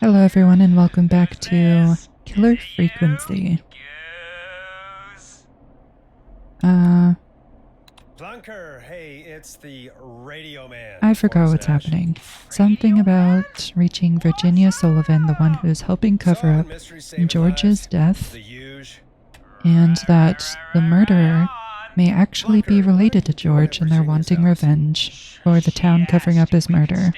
Hello everyone and welcome back to Killer Frequency. Flunker, hey, it's the radio man. I forgot what's happening. Something about reaching Virginia Sullivan, the one who's helping cover up George's death, and that the murderer may actually be related to George and they're wanting revenge for the town covering up his murder.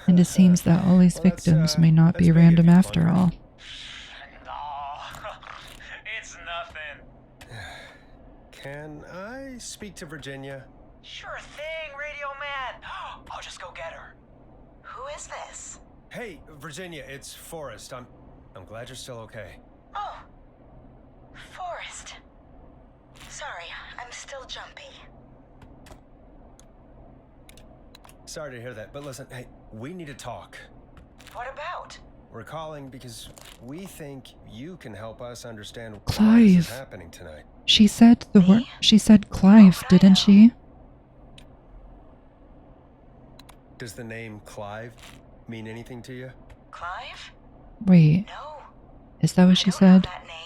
And it seems that all these victims may not be random after all. It's nothing. Can I speak to Virginia? Sure thing, Radio Man. I'll just go get her. Who is this? Hey, Virginia, it's Forrest. I'm glad you're still okay. Oh, Forrest. Sorry, I'm still jumpy. Sorry to hear that, but listen, hey, we need to talk. What about? We're calling because we think you can help us understand why Clive. this is happening tonight. She said the word. She said Clive, didn't she? Does the name Clive mean anything to you? Clive? Wait, No. is that what she I don't know said? that name.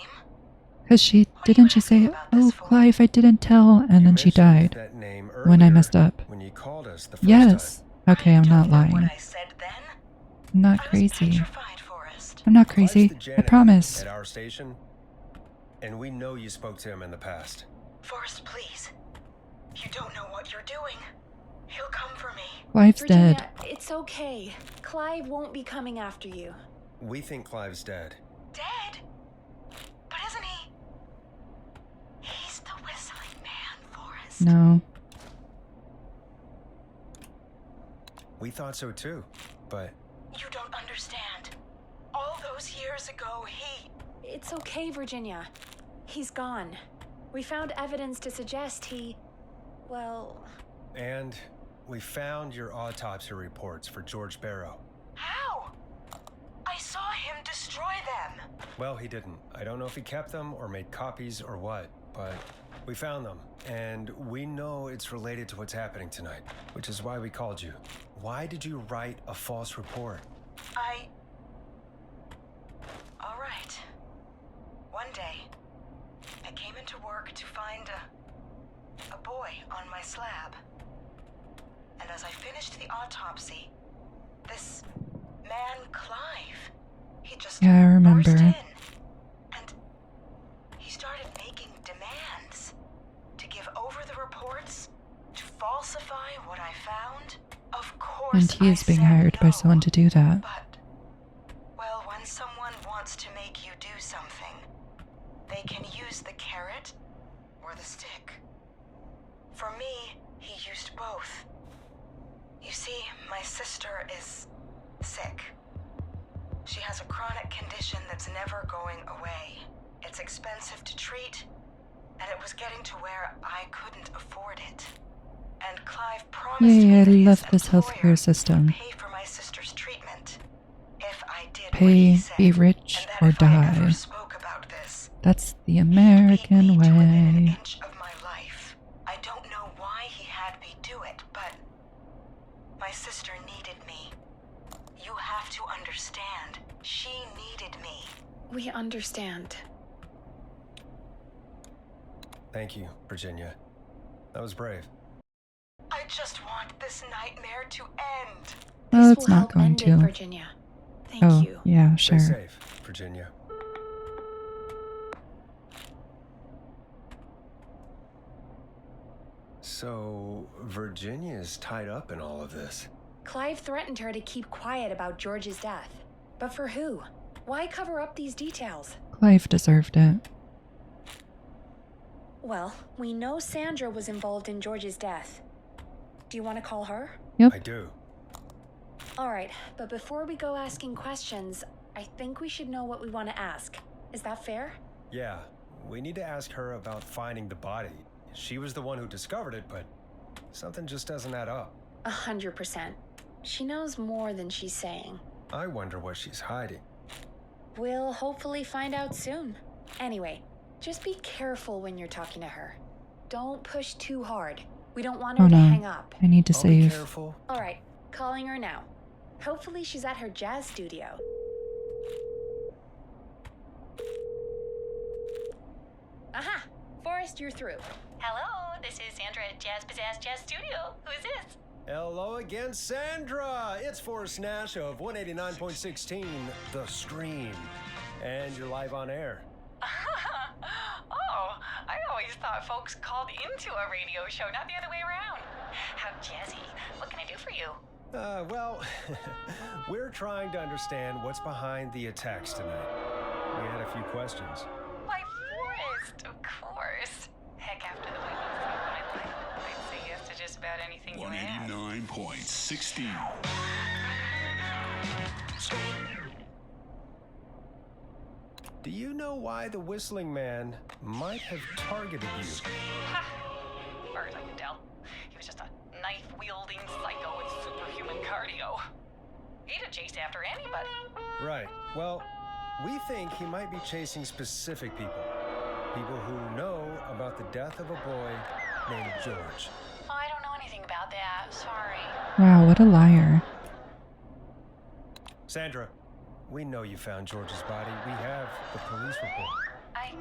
Because What are you didn't she asking say, about this "Oh, for?" Clive, I didn't tell," and then she died That name when I earlier messed up. when you called us the first Yes. time. Okay, I'm not Don't know lying. what I said then. I'm not I was crazy. petrified, Forrest. I'm not Clive's crazy. the I janitor promise. At our station, and we know you spoke to him in the past. Forrest, please. You don't know what you're doing. He'll come for me. Clive's Virginia, dead. it's okay. Clive won't be coming after you. We think Clive's dead. Dead? But isn't he? He's the whistling man, Forrest. No. We thought so too, but You don't understand. All those years ago, he... It's okay, Virginia. He's gone. We found evidence to suggest he... Well... and we found your autopsy reports for George Barrow. How? I saw him destroy them. Well, he didn't. I don't know if he kept them or made copies or what, but we found them, and we know it's related to what's happening tonight, which is why we called you. Why did you write a false report? All right. One day, I came into work to find a boy on my slab. And as I finished the autopsy, this man, Clive, he just Yeah, I remember. burst in. And he started making demands to give over the reports, to falsify what I found. Of course, And he is being I said hired by no. someone to do that. But, well, when someone wants to make you do something, they can use the carrot or the stick. For me, he used both. You see, my sister is sick. She has a chronic condition that's never going away. It's expensive to treat, and it was getting to where I couldn't afford it. And Clive promised me Yay, I that his love this employer healthcare system. would pay for my sister's treatment if I did what Pay, he said, be rich, and that or if I ever die. spoke about this, That's the he'd beat American me to within an way. inch of my life. I don't know why he had me do it, but my sister needed me. You have to understand. She needed me. We understand. Thank you, Virginia. That was brave. I just want this nightmare to end. Well, This it's will not help going end it, to. Virginia. Thank Oh, you. yeah, Stay sure. safe, Virginia. So, Virginia's tied up in all of this. Clive threatened her to keep quiet about George's death. But for who? Why cover up these details? Clive deserved it. Well, we know Sandra was involved in George's death. Do you want to call her? Yep. I do. All right, but before we go asking questions, I think we should know what we want to ask. Is that fair? Yeah, we need to ask her about finding the body. She was the one who discovered it, but something just doesn't add up. 100%. She knows more than she's saying. I wonder what she's hiding. We'll hopefully find out soon. Anyway, just be careful when you're talking to her. Don't push too hard. We don't want her Oh to no. hang up. I need to I'll be save. careful. All right, calling her now. Hopefully she's at her jazz studio. Aha! Forrest, you're through. Hello, this is Sandra at Jazz Pizzazz Jazz Studio. Who's this? Hello again, Sandra. It's Forrest Nash of 189.16, The Scream. And you're live on air. Oh, I always thought folks called into a radio show, not the other way around. How jazzy. What can I do for you? Well, we're trying to understand what's behind the attacks tonight. We had a few questions. Why, Forrest, of course. Heck, after the way you saved my life, I'd say yes to just about anything you ask. 189.16. Do you know why the Whistling Man might have targeted you? Ha! As far as I can tell, he was just a knife-wielding psycho with superhuman cardio. He'd chase after anybody. Right. Well, we think he might be chasing specific people. People who know about the death of a boy named George. Oh, I don't know anything about that. Sorry. Wow, what a liar. Sandra, we know you found George's body. We have the police report. I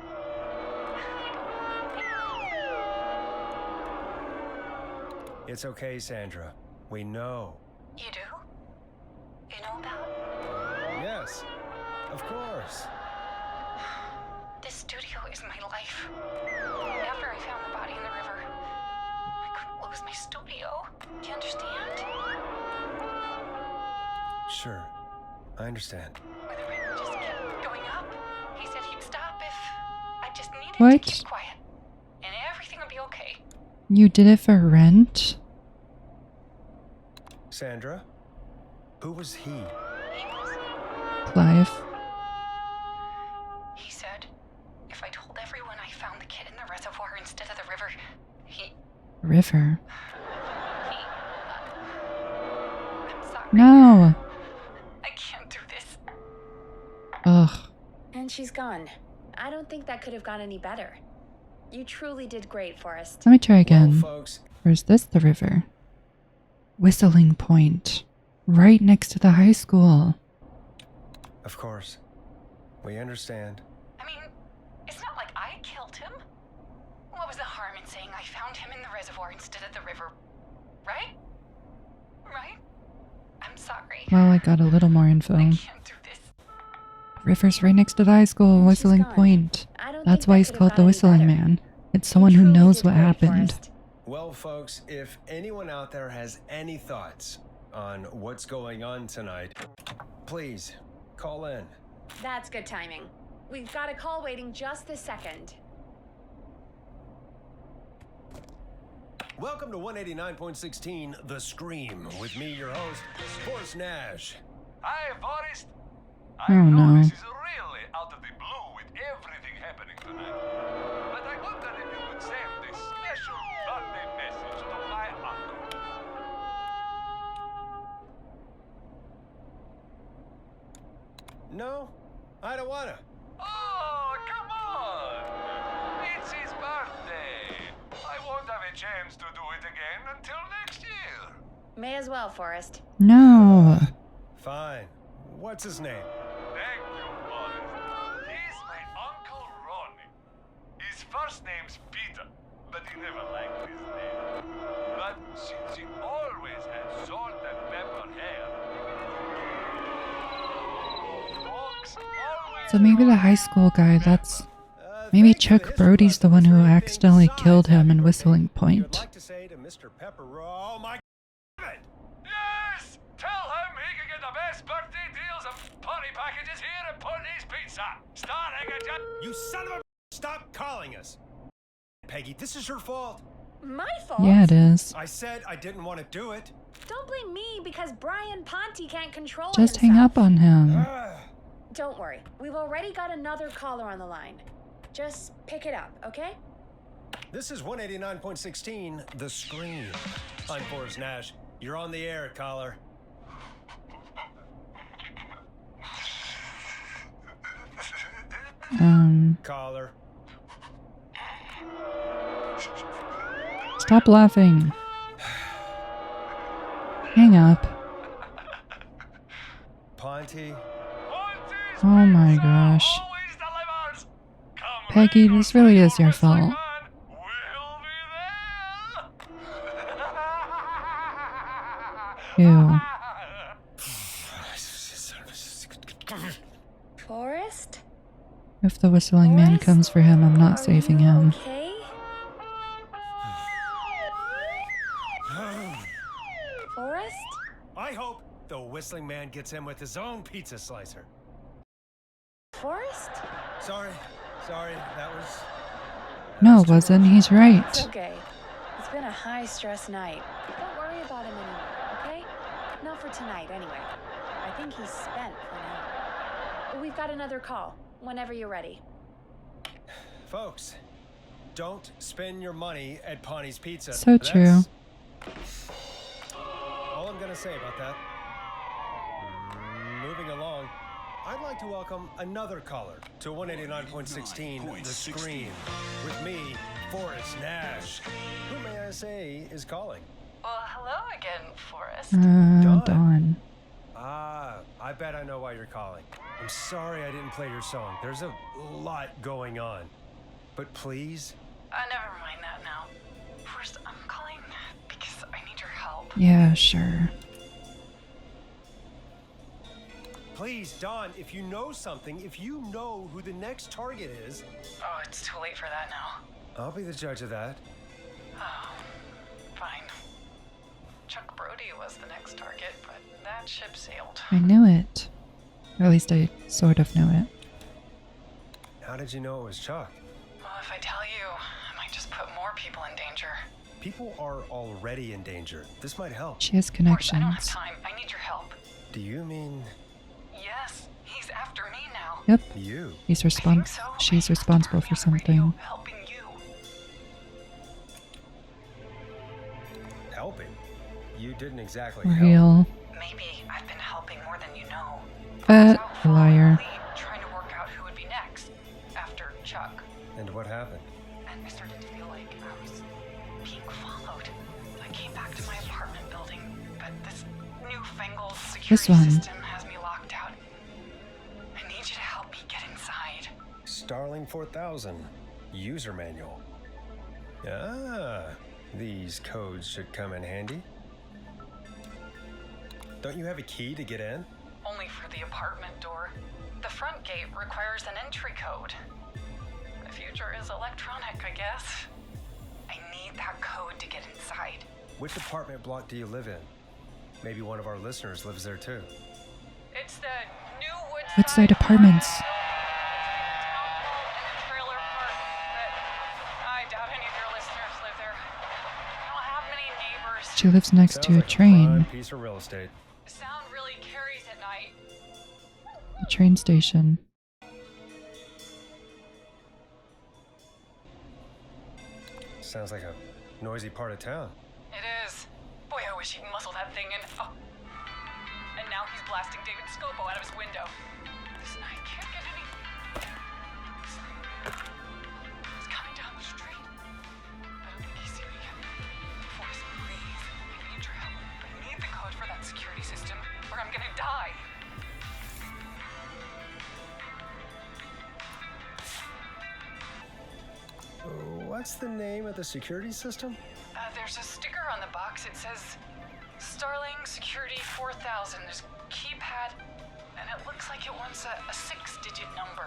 It's okay, Sandra. We know. You do? You know about? Yes, of course. This studio is my life. After I found the body in the river, I couldn't lose my studio. Do you understand? Sure, I understand. When the river just kept going up, he said he'd stop if I just needed What? to keep quiet. And everything would be okay. You did it for rent? Sandra, who was he? He was. Clive. He said if I told everyone I found the kid in the reservoir instead of the river, River. I'm sorry. No. I can't do this. Ugh. And she's gone. I don't think that could have gone any better. You truly did great, Forrest. Let me try again. Well, folks, Or is this the river? Whistling Point. Right next to the high school. of course, we understand. I mean, it's not like I killed him. What was the harm in saying I found him in the reservoir instead of the river? Right? Right? I'm sorry. Well, I got a little more info. I can't do this. River's right next to the high school, And she's Whistling gone. Point. I don't That's think why that he's could have called gone the any Whistling better. Man. It's You someone who truly knows did what great, happened. Forrest. Well, folks, if anyone out there has any thoughts on what's going on tonight, please call in. That's good timing. We've got a call waiting just this second. Welcome to 189.16, The Scream, with me, your host, Forrest Nash. Hi, Forrest. I Oh, know no. this is really out of the blue with everything happening tonight. But I wonder if you could send this special birthday message to my uncle. No, I don't wanna. Oh, come on! It's his birthday. I won't have a chance to do it again until next year. May as well, Forrest. No. Fine. What's his name? Thank you, Forrest. He's my Uncle Ronnie. His first name's Peter, but he never liked his name. But since he always had salt and pepper hair, folks always So maybe the high school guy, that's... Maybe Thanks for the Chuck history Brody's the lesson. one who Three accidentally things killed him in besides Whistling everything Point. You'd like to say to Mr. Pepper... Oh, my God! Yes! Tell him he can get the best birthday deals and party packages here at Putney's Pizza. Starting at You son of a... Stop calling us. Peggy, this is your fault. My fault? Yeah, it is. I said I didn't want to do it. Don't blame me because Brian Ponte can't control Just himself. hang up on him. Ah. Don't worry. We've already got another caller on the line. Just pick it up, okay? This is 189.16, The Scream. I'm Forrest Nash. You're on the air, caller. Caller. Stop laughing. Hang up. Ponty, Oh my gosh. Peggy, this really is your fault. Ew. Forrest? If the whistling man comes for him, I'm not saving him. Okay? Forrest? I hope the whistling man gets him with his own pizza slicer. Forrest? Sorry, that was... No, it wasn't. He's right. It's okay. It's been a high-stress night. Don't worry about him anymore, okay? Not for tonight, anyway. I think he's spent for now. But we've got another call, whenever you're ready. Folks, don't spend your money at Pawnee's Pizza. So true. That's all I'm gonna say about that. Moving along, I'd like to welcome another caller to 189.16 The Screen. With me, Forrest Nash. Who may I say is calling? Well, hello again, Forrest. Dawn. I bet I know why you're calling. I'm sorry I didn't play your song. There's a lot going on. But please? Never mind that now. First, I'm calling because I need your help. Yeah, sure. Please, Don, if you know something, if you know who the next target is... Oh, it's too late for that now. I'll be the judge of that. Oh, fine. Chuck Brody was the next target, but that ship sailed. I knew it. Or at least I sort of knew it. How did you know it was Chuck? Well, if I tell you, I might just put more people in danger. People are already in danger. This might help. She has Of course, I don't have connections. time. I need your help. Do you mean Yes, he's after me now. Yep. you? He's I think so. She's He responsible heard me for on the radio something. helping you. Helping? You didn't exactly help. Real. Maybe I've been helping more than you know. A So, liar. lead, trying to work out who would be next after Chuck. And what happened? And I started to feel like I was being followed. I came back to my apartment building, but this newfangled security one. system has me locked out. I need you to help me get inside. Starling 4000. User manual. Ah, these codes should come in handy. Don't you have a key to get in? Only for the apartment door. The front gate requires an entry code. The future is electronic, I guess. I need that code to get inside. Which apartment block do you live in? Maybe one of our listeners lives there too. It's the new Woodside Apartments. Town hall and trailer park, but I doubt any of your listeners live there. I don't have many neighbors. She lives next Sounds to a like train. prime piece of real estate. Sound really carries at night. The train station. Sounds like a noisy part of town. It is. Boy, I wish he'd muscle that thing in. Oh. And now he's blasting David Scopo out of his window. This night can't get any. He's coming down the street. I don't think he's seen me yet. Forrest, please. I need your help. I need the code for that security system, or I'm gonna die. What's the name of the security system? There's a sticker on the box. It says Starling Security 4000. There's a keypad, and it looks like it wants a 6-digit number.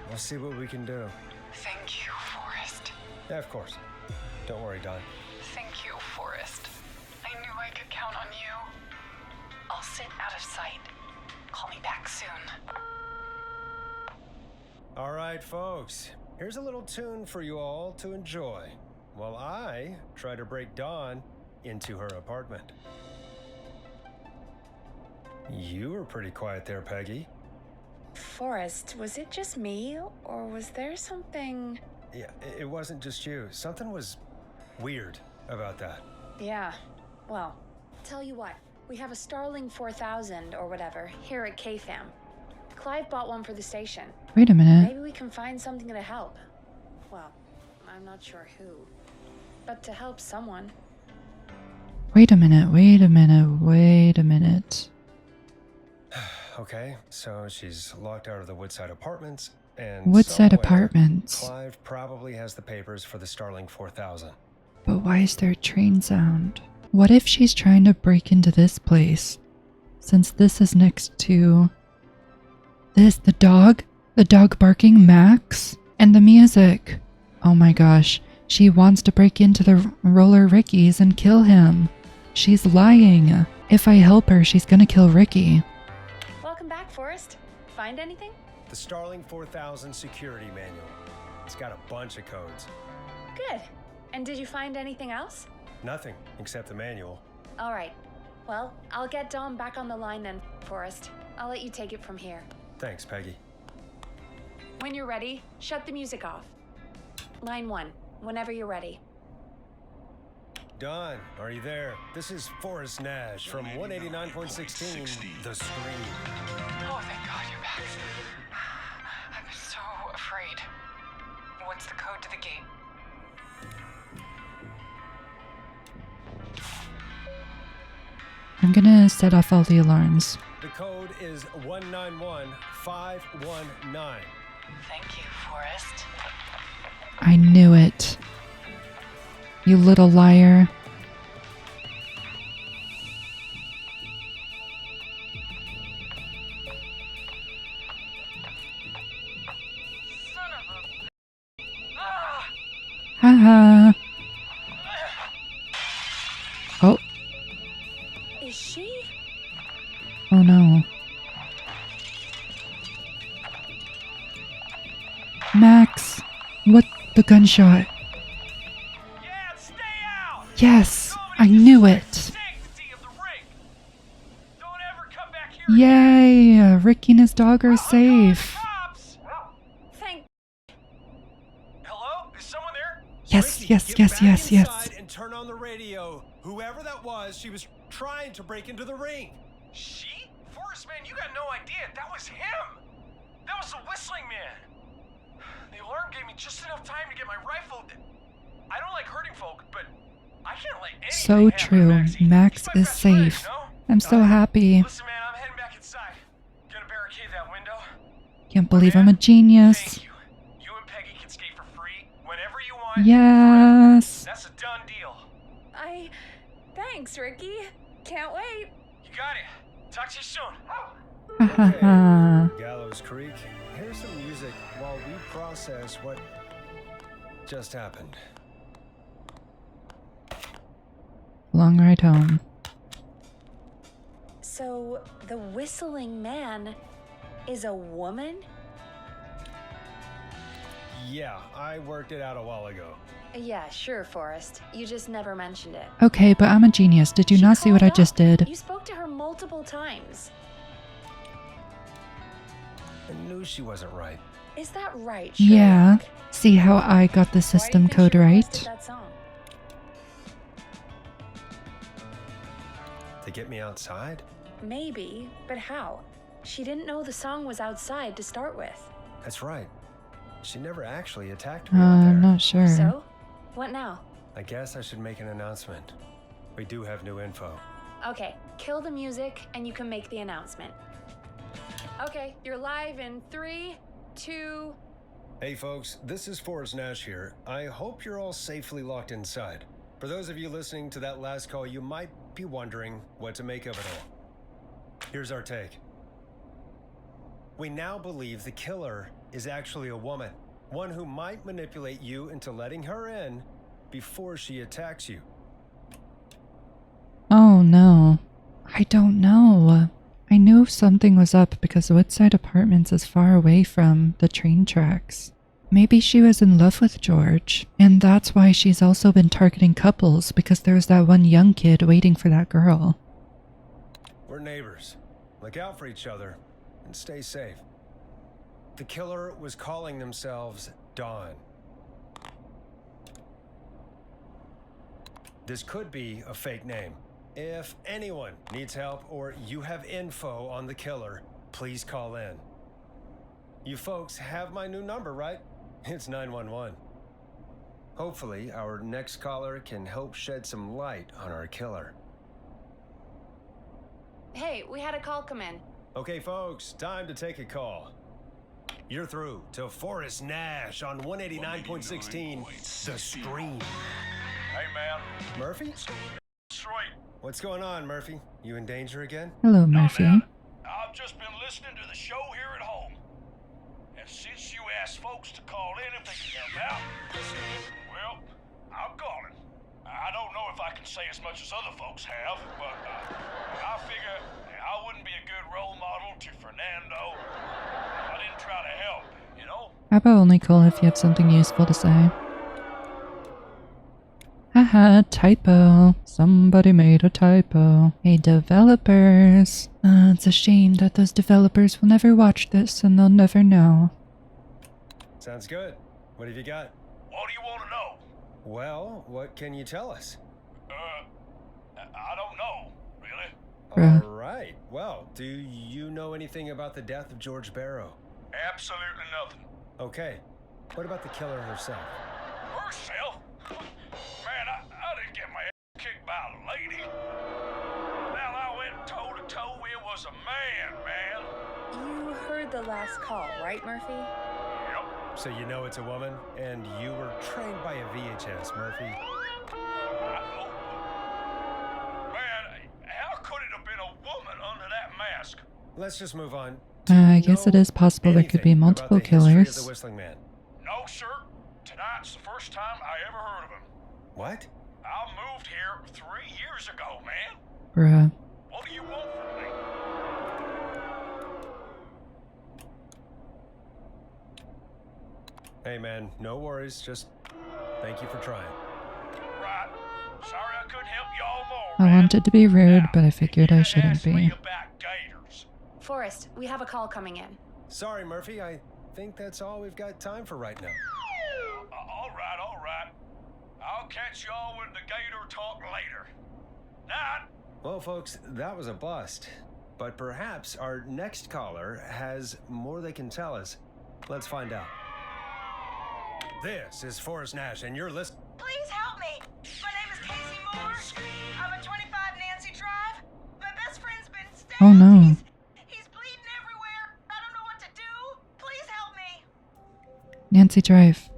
We'll see what we can do. Thank you, Forrest. Yeah, of course. Don't worry, Don. Thank you, Forrest. I knew I could count on you. I'll sit out of sight. Call me back soon. All right, folks. Here's a little tune for you all to enjoy while I try to break Dawn into her apartment. You were pretty quiet there, Peggy. Forrest, was it just me, or was there something... Yeah, it wasn't just you. Something was weird about that. Yeah, well, tell you what, we have a Starling 4000 or whatever here at KFAM. Clive bought one for the station. Wait a minute. Maybe we can find something to help. Well, I'm not sure who. But to help someone. Wait a minute. Wait a minute. Wait a minute. Okay, so she's locked out of the Woodside Apartments, and Woodside somewhere, Apartments. Clive probably has the papers for the Starling 4000. But why is there a train sound? What if she's trying to break into this place? Since this is next to... This, the dog barking, Max, and the music. Oh my gosh, she wants to break into the roller Ricky's and kill him. She's lying. If I help her, she's gonna kill Ricky. Welcome back, Forrest. Find anything? The Starling 4000 security manual. It's got a bunch of codes. Good. And did you find anything else? Nothing except the manual. All right. Well, I'll get Dom back on the line then, Forrest. I'll let you take it from here. Thanks, Peggy. When you're ready, shut the music off. Line 1, whenever you're ready. Don, are you there? This is Forrest Nash from 189.16, The Screen. Oh, thank God you're back. I'm so afraid. What's the code to the gate? I'm gonna set off all the alarms. The code is 191519. Thank you, Forrest. I knew it. You little liar. Son of a... Ah! Haha. Oh, Is she? oh no. Max, what the gunshot? Yeah, stay out! Yes, I knew it. Sanctity of the ring. Don't ever come back here. Yay, Ricky and his dog are I'll call the safe. cops. Thank... Hello? Is someone there? Yes, Ricky, yes, get yes, back yes, yes. inside and turn on the radio. Whoever that was, she was trying to break into the ring. She? Forrest, man, you got no idea. That was him. That was the whistling man. The alarm gave me just enough time to get my rifle. I don't like hurting folk, but I can't let anything So happen to true. Maxie. Max He's my is best friend, safe. you know? I'm so happy. Listen, man, I'm heading back inside. Gonna barricade that window. Can't believe I'm a Man, genius. Thank you. You and Peggy can skate for free whenever you want. Yes. That's a done deal. Thanks, Ricky. Can't wait. You got it. Talk to you soon. Haha. Gallows Creek, here's some music while we process what just happened. Long ride home. So, the whistling man is a woman? Yeah, I worked it out a while ago. Yeah, sure, Forrest. You just never mentioned it. Okay, but I'm a genius. Did you She not see what I called just up. did? You spoke to her multiple times. I knew she wasn't right. Is that right, Yeah. Sherlock? See how I got the Why do you system think code she requested right? that song? To get me outside? Maybe, but how? She didn't know the song was outside to start with. That's right. She never actually attacked me out there. Not sure. So, what now? I guess I should make an announcement. We do have new info. Okay, kill the music and you can make the announcement. Okay, you're live in 3, 2... Hey folks, this is Forrest Nash here. I hope you're all safely locked inside. For those of you listening to that last call, you might be wondering what to make of it all. Here's our take. We now believe the killer is actually a woman. One who might manipulate you into letting her in before she attacks you. Oh no. I don't know. I knew something was up because Woodside Apartments is far away from the train tracks. Maybe she was in love with George, and that's why she's also been targeting couples because there's that one young kid waiting for that girl. We're neighbors. Look out for each other and stay safe. The killer was calling themselves Dawn. This could be a fake name. If anyone needs help or you have info on the killer, please call in. You folks have my new number, right? It's 911. Hopefully, our next caller can help shed some light on our killer. Hey, we had a call come in. Okay, folks, time to take a call. You're through to Forrest Nash on 189.16, The Scream. Hey, man. Murphy? Straight. What's going on, Murphy? You in danger again? Hello, Murphy. Man, I've just been listening to the show here at home. And since you asked folks to call in if they can help out, well, I'm calling. I don't know if I can say as much as other folks have, but I figure I wouldn't be a good role model to Fernando if I didn't try to help, you know? How about only call if you have something useful to say? Haha, typo. Somebody made a typo. Hey, developers. It's a shame that those developers will never watch this and they'll never know. Sounds good. What have you got? What do you want to know? Well, what can you tell us? I don't know, really. Bruh. All right. Well, do you know anything about the death of George Barrow? Absolutely nothing. Okay. What about the killer herself? Herself? Man, I didn't get my ass kicked by a lady. Now I went toe to toe. It was a man. You heard the last call, right, Murphy? Yep. So you know it's a woman, and you were trained by a VHS, Murphy. Man, how could it have been a woman under that mask? Let's just move on. I guess it is possible there could be Anything multiple about the history of killers. the Whistling Man. No, sir. Tonight's the first time I ever heard of him. What? I moved here 3 years ago, man. Bruh. What do you want from me? Hey, man, no worries. Just thank you for trying. Right. Sorry I couldn't help y'all more, I man. wanted to be rude, Now, but I figured you I shouldn't asked me be. about gators. Forrest, we have a call coming in. Sorry, Murphy. I think that's all we've got time for right now. All right, all right. I'll catch y'all when the gator talk later. Night. Well, folks, that was a bust. But perhaps our next caller has more they can tell us. Let's find out. This is Forrest Nash, and you're listening. Please help me. My name is Casey Moore. I'm at 25 Nancy Drive. My best friend's been stabbed. Oh, no. He's bleeding everywhere. I don't know what to do. Please help me. Nancy Drive.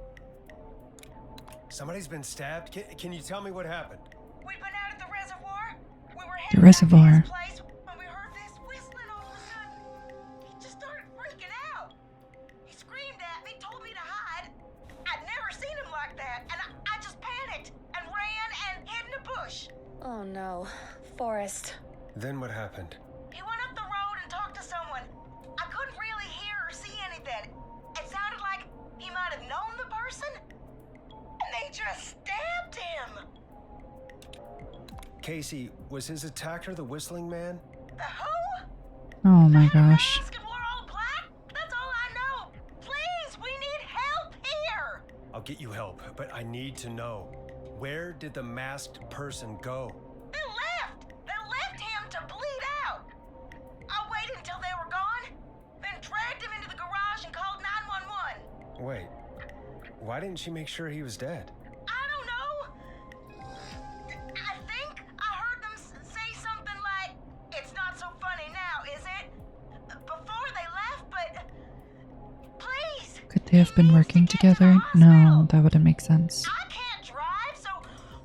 Somebody's been stabbed? Can you tell me what happened? We'd been out at the reservoir. We were The heading reservoir. back to his place when we heard this whistling all of a sudden. He just started freaking out. He screamed at me, told me to hide. I'd never seen him like that, and I just panicked and ran and hid in a bush. Oh no. Forrest. Then what happened? He went up the road and talked to someone. I couldn't really hear or see anything. It sounded like he might have known the person, and they just stabbed him. Casey, was his attacker the Whistling Man? The who? Oh my Had a gosh. mask and wore all black? That's all I know. Please, we need help here. I'll get you help, but I need to know. Where did the masked person go? They left. They left him to bleed out. I waited until they were gone, then dragged him into the garage and called 911. Wait, why didn't she make sure he was dead? I don't know. I think I heard them say something like, "It's not so funny now, is it?" Before they left, but please. Could they have he been needs to working get to the together? No, hospital. that wouldn't make sense. I can't drive, so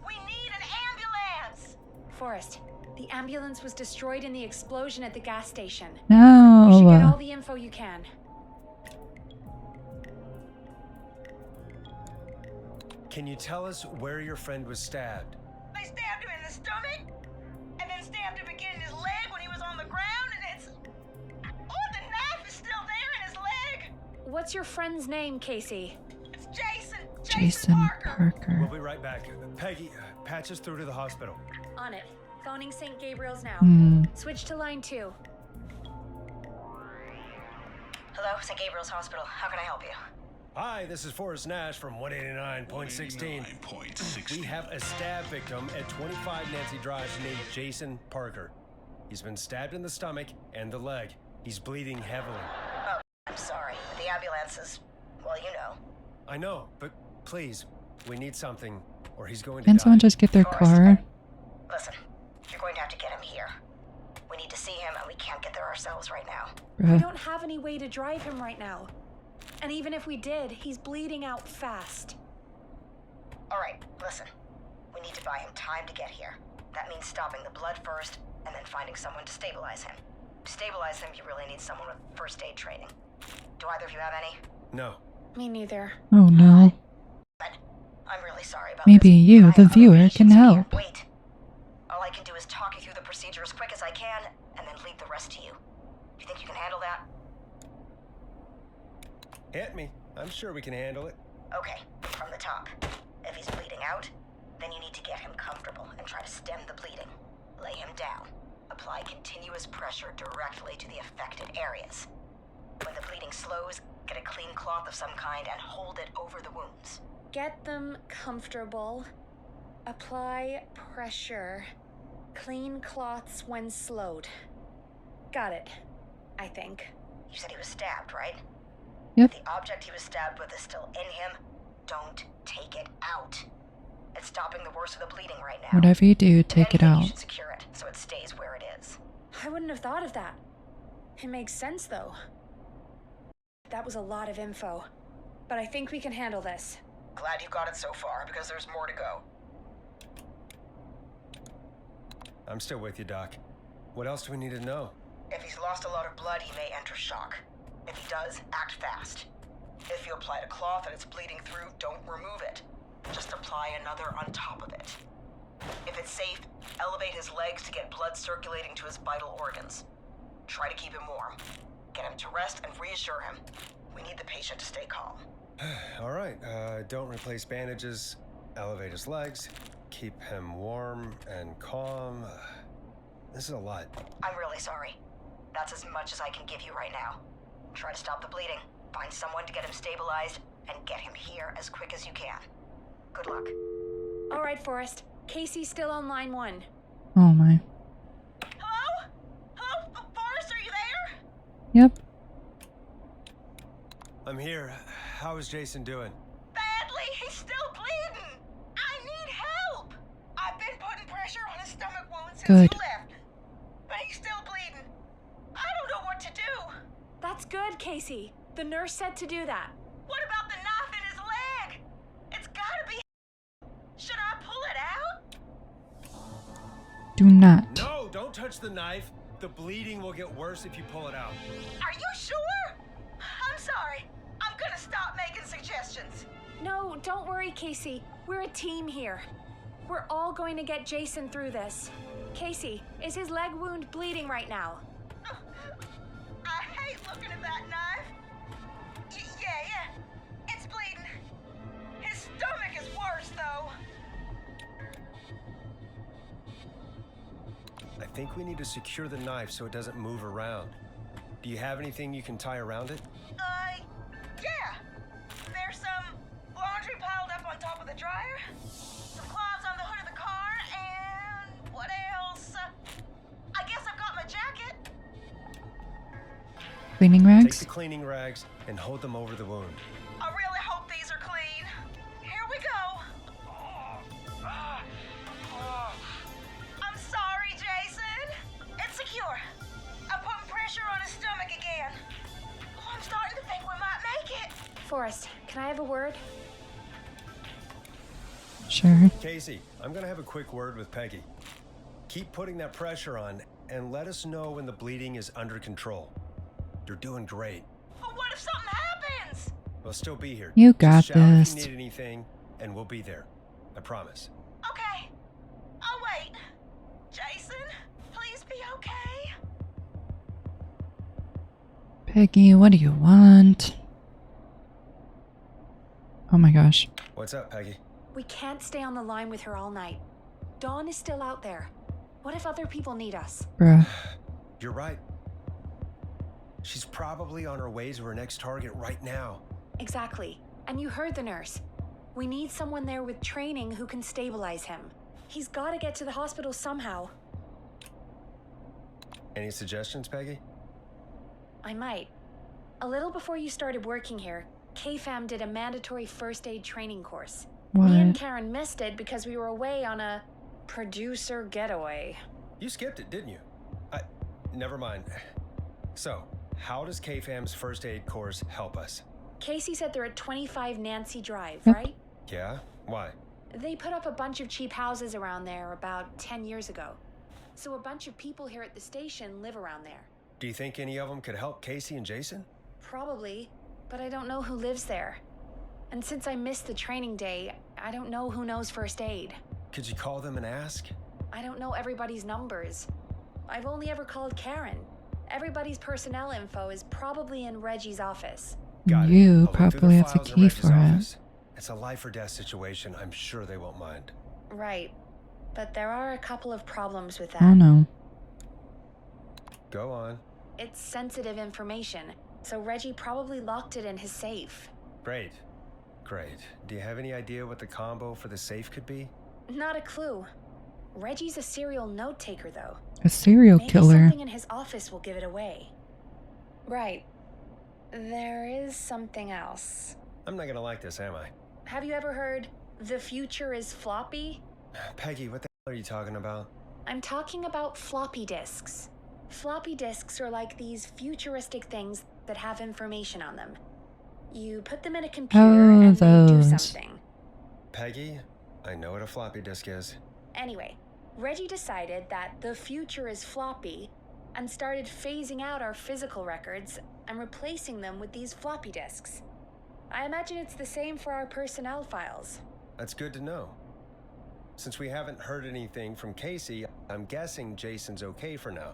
we need an ambulance. Forrest, the ambulance was destroyed in the explosion at the gas station. You should get all No. the info you can. Can you tell us where your friend was stabbed? They stabbed him in the stomach, and then stabbed him again in his leg when he was on the ground, and it's... Oh, the knife is still there in his leg. What's your friend's name, Casey? It's Jason. Jason We'll Parker. be right back. Peggy, patch us through to the hospital. On it. Phoning St. Gabriel's now. Hmm. Switch to line 2. Hello, St. Gabriel's Hospital. How can I help you? Hi, this is Forrest Nash from 189.16. We have a stab victim at 25 Nancy Drive named Jason Parker. He's been stabbed in the stomach and the leg. He's bleeding heavily. Oh, I'm sorry. The ambulance chances, well, you know. I know, but please, we need something, or he's going to Can die. someone just get their Forrest, car? Listen, you're going to have to get him here. We need to see him, and we can't get there ourselves right now. We Bruh. don't have any way to drive him right now. And even if we did, he's bleeding out fast. All right, listen. We need to buy him time to get here. That means stopping the blood first, and then finding someone to stabilize him. To stabilize him, you really need someone with first aid training. Do either of you have any? No. Me neither. Oh no. But I'm really sorry about Maybe this. you, I the have other viewer, patients can who can't help. Wait. All I can do is talk you through the procedure as quick as I can, and then leave the rest to you. You think you can handle that? Hit me. I'm sure we can handle it. Okay, from the top. If he's bleeding out, then you need to get him comfortable and try to stem the bleeding. Lay him down. Apply continuous pressure directly to the affected areas. When the bleeding slows, get a clean cloth of some kind and hold it over the wounds. Get them comfortable. Apply pressure. Clean cloths when slowed. Got it, I think. You said he was stabbed, right? Yep. The object he was stabbed with is still in him. Don't take it out. It's stopping the worst of the bleeding right now. Whatever you do, If take it anything, You out. should secure it so it stays where it is. I wouldn't have thought of that. It makes sense, though. That was a lot of info. But I think we can handle this. Glad you got it so far, because there's more to go. I'm still with you, Doc. What else do we need to know? If he's lost a lot of blood, he may enter shock. If he does, act fast. If you applied a cloth and it's bleeding through, don't remove it. Just apply another on top of it. If it's safe, elevate his legs to get blood circulating to his vital organs. Try to keep him warm. Get him to rest and reassure him. We need the patient to stay calm. All right, don't replace bandages. Elevate his legs. Keep him warm and calm. This is a lot. I'm really sorry. That's as much as I can give you right now. Try to stop the bleeding. Find someone to get him stabilized, and get him here as quick as you can. Good luck. All right, Forrest. Casey's still on line 1. Oh my. Hello? Hello, Forrest, are you there? Yep. I'm here. How is Jason doing? Badly, he's still bleeding. I need help. I've been putting pressure on his stomach wound since Good. he left. But he's still bleeding. I don't know what to do. That's good, Casey. The nurse said to do that. What about the knife in his leg? It's gotta be. Should I pull it out? Do not. No, don't touch the knife. The bleeding will get worse if you pull it out. Are you sure? I'm sorry. I'm gonna stop making suggestions. No, don't worry, Casey. We're a team here. We're all going to get Jason through this. Casey, is his leg wound bleeding right now? I hate looking at that knife. Yeah. It's bleeding. His stomach is worse, though. I think we need to secure the knife so it doesn't move around. Do you have anything you can tie around it? Yeah. There's some laundry piled up on top of the dryer, some cloths on the hood of the car, and what else? I guess I've got my jacket. Cleaning Take rags? the cleaning rags and hold them over the wound. I really hope these are clean. Here we go. I'm sorry, Jason. It's secure. I'm putting pressure on his stomach again. Oh, I'm starting to think we might make it. Forrest, can I have a word? Sure. Casey, I'm gonna have a quick word with Peggy. Keep putting that pressure on and let us know when the bleeding is under control. You're doing great. But what if something happens? We'll still be here. You Just got shout this. If you need anything, and we'll be there. I promise. Okay. I'll wait. Jason, please be okay. Peggy, what do you want? Oh my gosh. What's up, Peggy? We can't stay on the line with her all night. Dawn is still out there. What if other people need us? Bruh. You're right. She's probably on her way to her next target right now. Exactly. And you heard the nurse. We need someone there with training who can stabilize him. He's got to get to the hospital somehow. Any suggestions, Peggy? I might. A little before you started working here, K-Fam did a mandatory first aid training course. What? Me and Karen missed it because we were away on a producer getaway. You skipped it, didn't you? Never mind. So, how does K-Fam's first aid course help us? Casey said they're at 25 Nancy Drive, Yep. right? Yeah? Why? They put up a bunch of cheap houses around there about 10 years ago. So a bunch of people here at the station live around there. Do you think any of them could help Casey and Jason? Probably, but I don't know who lives there. And since I missed the training day, I don't know who knows first aid. Could you call them and ask? I don't know everybody's numbers. I've only ever called Karen. Everybody's personnel info is probably in Reggie's office. Got it. You I'll look through probably the have the files in key Reggie's for it. office. It's a life or death situation. I'm sure they won't mind. Right. But there are a couple of problems with that. Oh no. Go on. It's sensitive information, so Reggie probably locked it in his safe. Great. Great. Do you have any idea what the combo for the safe could be? Not a clue. Reggie's a serial note taker, though. A serial Maybe killer. something in his office will give it away. Right. There is something else. I'm not gonna like this, am I? Have you ever heard, the future is floppy? Peggy, what the hell are you talking about? I'm talking about floppy disks. Floppy disks are like these futuristic things that have information on them. You put them in a computer Oh, and they do those. something. Peggy, I know what a floppy disk is. Anyway, Reggie decided that the future is floppy and started phasing out our physical records and replacing them with these floppy disks. I imagine it's the same for our personnel files. That's good to know. Since we haven't heard anything from Casey, I'm guessing Jason's okay for now.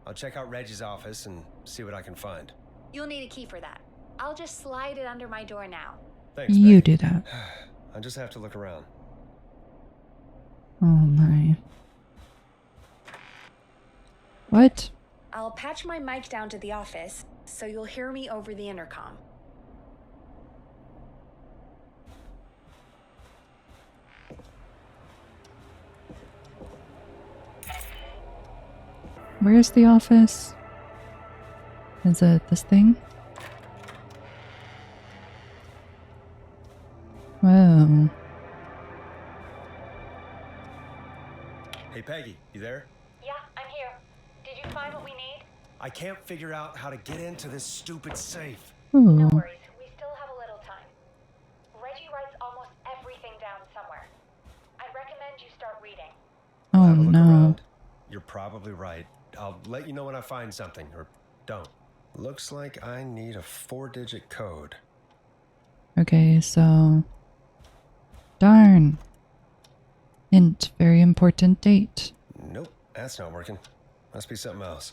I'll check out Reggie's office and see what I can find. You'll need a key for that. I'll just slide it under my door now. Thanks, You Peggy. do that. I'll just have to look around. Oh my. What? I'll patch my mic down to the office, so you'll hear me over the intercom. Where's the office? Is it this thing? Whoa. Hey, Peggy, you there? Yeah, I'm here. Did you find what we need? I can't figure out how to get into this stupid safe. Ooh. No worries, we still have a little time. Reggie writes almost everything down somewhere. I'd recommend you start reading. Oh Have a look no. around. You're probably right. I'll let you know when I find something, or don't. Looks like I need a 4-digit code. Okay, so. Darn. Int, very important date. Nope, that's not working. Must be something else.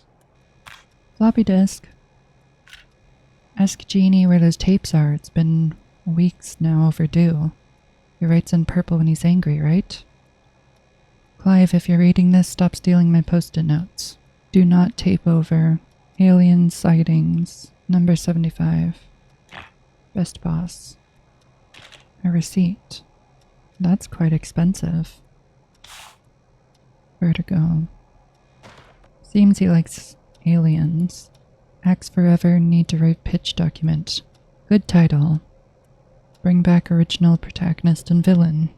Floppy disk. Ask Jeannie where those tapes are. It's been weeks now overdue. He writes in purple when he's angry, right? Clive, if you're reading this, stop stealing my post-it notes. Do not tape over. Alien sightings. Number 75. Best boss. A receipt. That's quite expensive. Vertigo. Seems he likes aliens. Axe Forever, need to write pitch document. Good title. Bring back original protagonist and villain.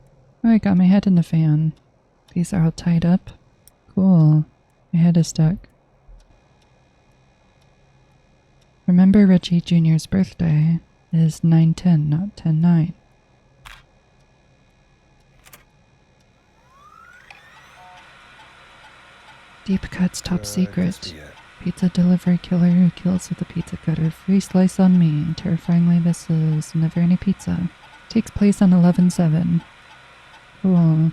Oh, I got my head in the fan. These are all tied up. Cool. My head is stuck. Remember Reggie Jr.'s birthday is 9/10, not 10/9. Deep Cuts top This secret. be it. Pizza delivery killer who kills with a pizza cutter. Free slice on me. Terrifyingly, this is never any pizza. Takes place on 11/7. Cool.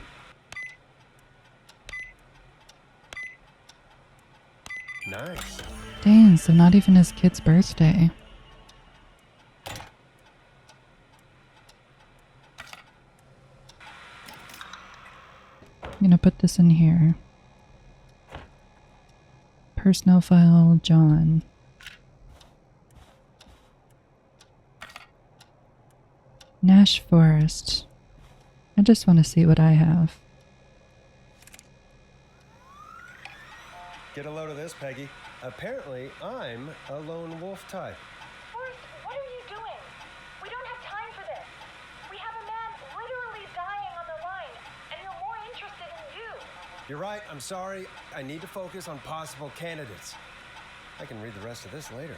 Nice. Dang, so not even his kid's birthday. I'm gonna put this in here. Personnel file, John. Nash Forest. I just want to see what I have. Get a load of this, Peggy. Apparently, I'm a lone wolf type. You're right, I'm sorry. I need to focus on possible candidates. I can read the rest of this later.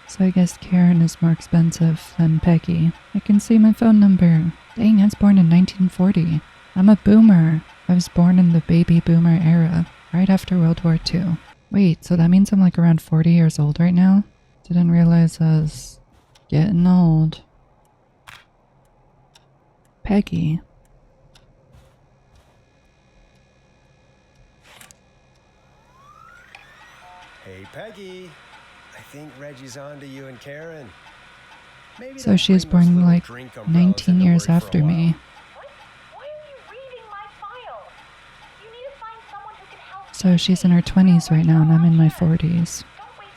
So I guess Karen is more expensive than Peggy. I can see my phone number. Dang, I was born in 1940. I'm a boomer. I was born in the baby boomer era, right after World War II. Wait, so that means I'm like around 40 years old right now? Didn't realize I was getting old. Peggy. Hey, Peggy. I think Reggie's on to you and Karen. Maybe So they'll she was bring those born little like drink umbrellas 19 into years work for a after while. me. What? Why are you reading my file? You need to find someone who can help. So she's in her 20s right now and I'm in my 40s. Don't waste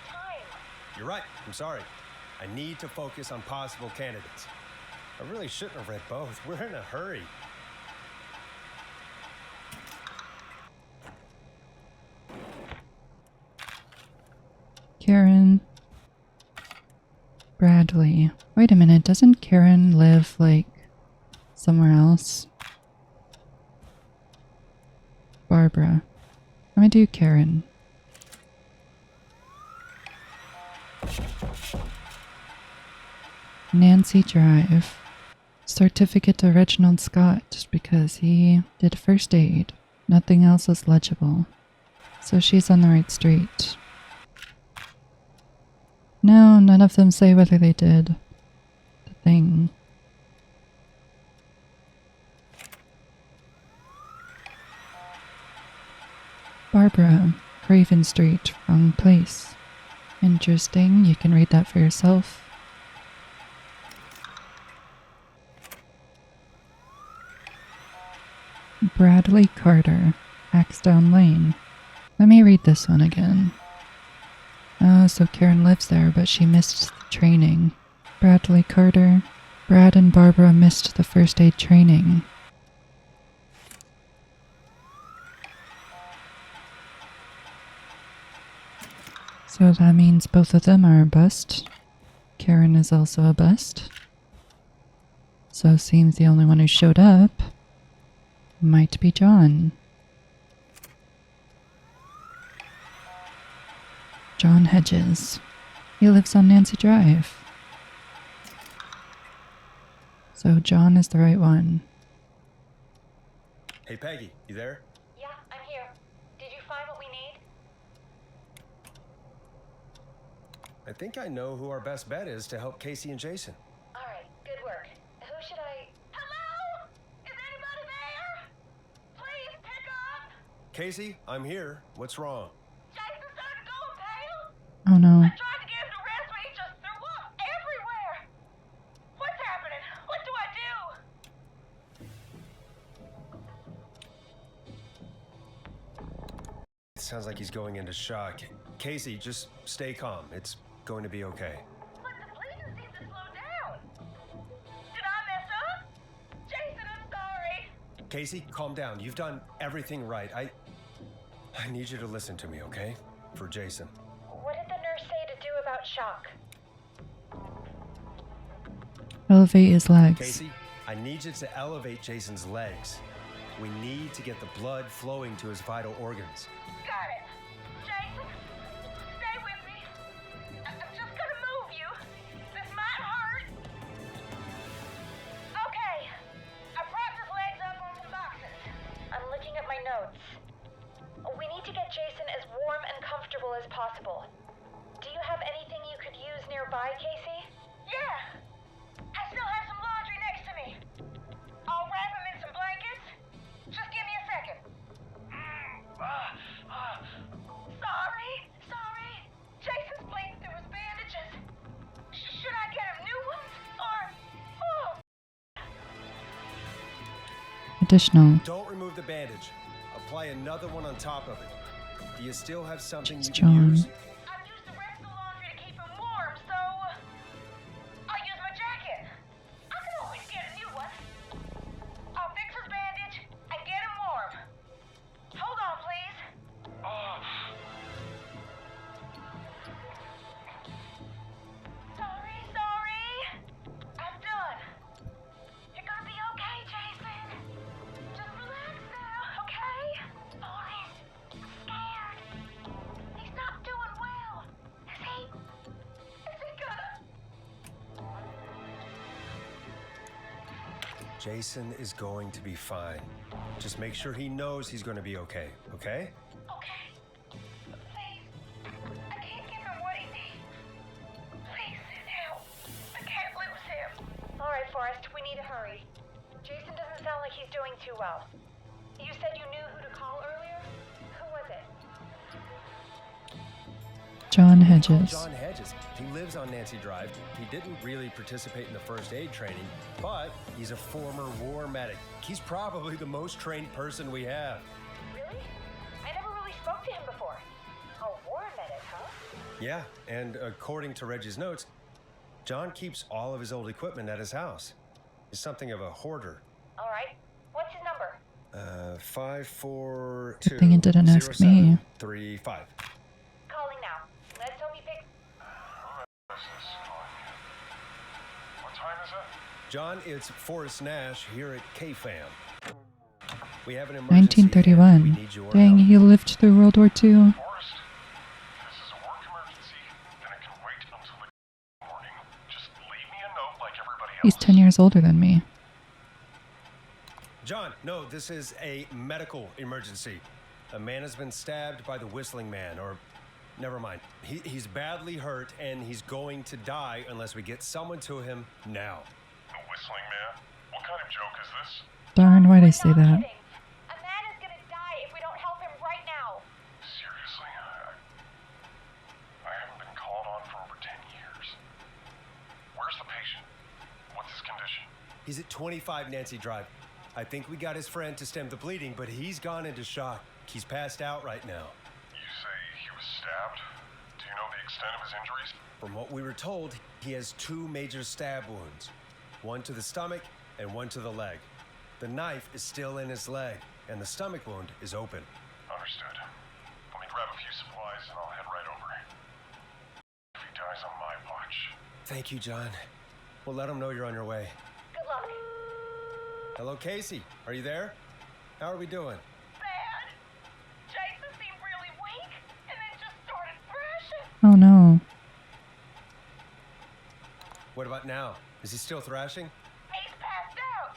time. You're right. I'm sorry. I need to focus on possible candidates. I really shouldn't have read both. We're in a hurry. Karen. Bradley. Wait a minute, doesn't Karen live like somewhere else? Barbara. I'm gonna do Karen. Nancy Drive. Certificate to Reginald Scott because he did first aid. Nothing else is legible. So she's on the right street. No, none of them say whether they did the thing. Barbara, Craven Street, wrong place. Interesting, you can read that for yourself. Bradley Carter, Axdown Lane. Let me read this one again. So Karen lives there, but she missed the training. Bradley Carter. Brad and Barbara missed the first aid training. So that means both of them are a bust. Karen is also a bust. So seems the only one who showed up might be John. John Hedges. He lives on Nancy Drive. So John is the right one. Hey, Peggy, you there? Yeah, I'm here. Did you find what we need? I think I know who our best bet is to help Casey and Jason. All right, good work. Who should I... Hello? Is anybody there? Please pick up. Casey, I'm here. What's wrong? Jason started going pale. Oh no. I tried to get him to rest, but he just threw up everywhere. What's happening? What do I do? It sounds like he's going into shock. Casey, just stay calm. It's going to be okay. But the bleeding seems to slow down. Did I mess up? Jason, I'm sorry. Casey, calm down. You've done everything right. I need you to listen to me, okay? For Jason. What did the nurse say to do about shock? Elevate his legs. Casey, I need you to elevate Jason's legs. We need to get the blood flowing to his vital organs. Got it. Jason, stay with me. I'm just gonna move you. This might hurt. Okay. I propped his legs up on some boxes. I'm looking at my notes. We need to get Jason as warm and comfortable as possible. Do you have anything you could use nearby, Casey? Yeah. I still have some laundry next to me. I'll wrap him in some blankets. Just give me a second. Sorry. Jason's bleeding through his bandages. Should I get him new ones? Or... Oh. Additional. Don't remove the bandage. Apply another one on top of it. Do you still have something Jeez, you can John. use? I've used the rest of the laundry to keep him warm, so... I'll use my jacket. I can always get a new one. I'll fix his bandage and get him warm. Hold on, please. Sorry. I'm done. You're gonna be okay, Jason. Just relax now. Jason is going to be fine. Just make sure he knows he's going to be okay, okay? Okay. Please. I can't give him what he needs. Please send help. I can't lose him. All right, Forrest, we need to hurry. Jason doesn't sound like he's doing too well. You said you knew who to call earlier? Who was it? John Hedges. John Hedges. He lives on Nancy Drive. He didn't really participate in the first aid training, but he's a former war medic. He's probably the most trained person we have. Really? I never really spoke to him before. A war medic, huh? Yeah, and according to Reggie's notes, John keeps all of his old equipment at his house. He's something of a hoarder. All right. What's his number? 542 Good thing it didn't ask me. 35. Calling now. Let's hope he picks. Who is this calling you? What time is it? John, it's Forrest Nash here at KFAM. We have an emergency. and we 1931. need your Dang, help. he lived through World War II. Forrest, this is a work emergency, and it can wait until the morning. Just leave me a note like everybody else. He's 10 years older than me. John, no, this is a medical emergency. A man has been stabbed by the Whistling Man, or never mind. He's badly hurt, and he's going to die unless we get someone to him now. The Whistling Man? What kind of joke is this? Darn, why'd I say Not that? kidding. A man is gonna die if we don't help him right now. Seriously? I haven't been called on for over 10 years. Where's the patient? What's his condition? He's at 25 Nancy Drive. I think we got his friend to stem the bleeding, but he's gone into shock. He's passed out right now. You say he was stabbed? Do you know the extent of his injuries? From what we were told, he has 2 major stab wounds. One to the stomach and one to the leg. The knife is still in his leg, and the stomach wound is open. Understood. Let me grab a few supplies and I'll head right over. If he dies on my watch. Thank you, John. We'll let him know you're on your way. Good luck. Hello, Casey. Are you there? How are we doing? Bad. Jason seemed really weak and then just started thrashing. Oh no. What about now? Is he still thrashing? He's passed out.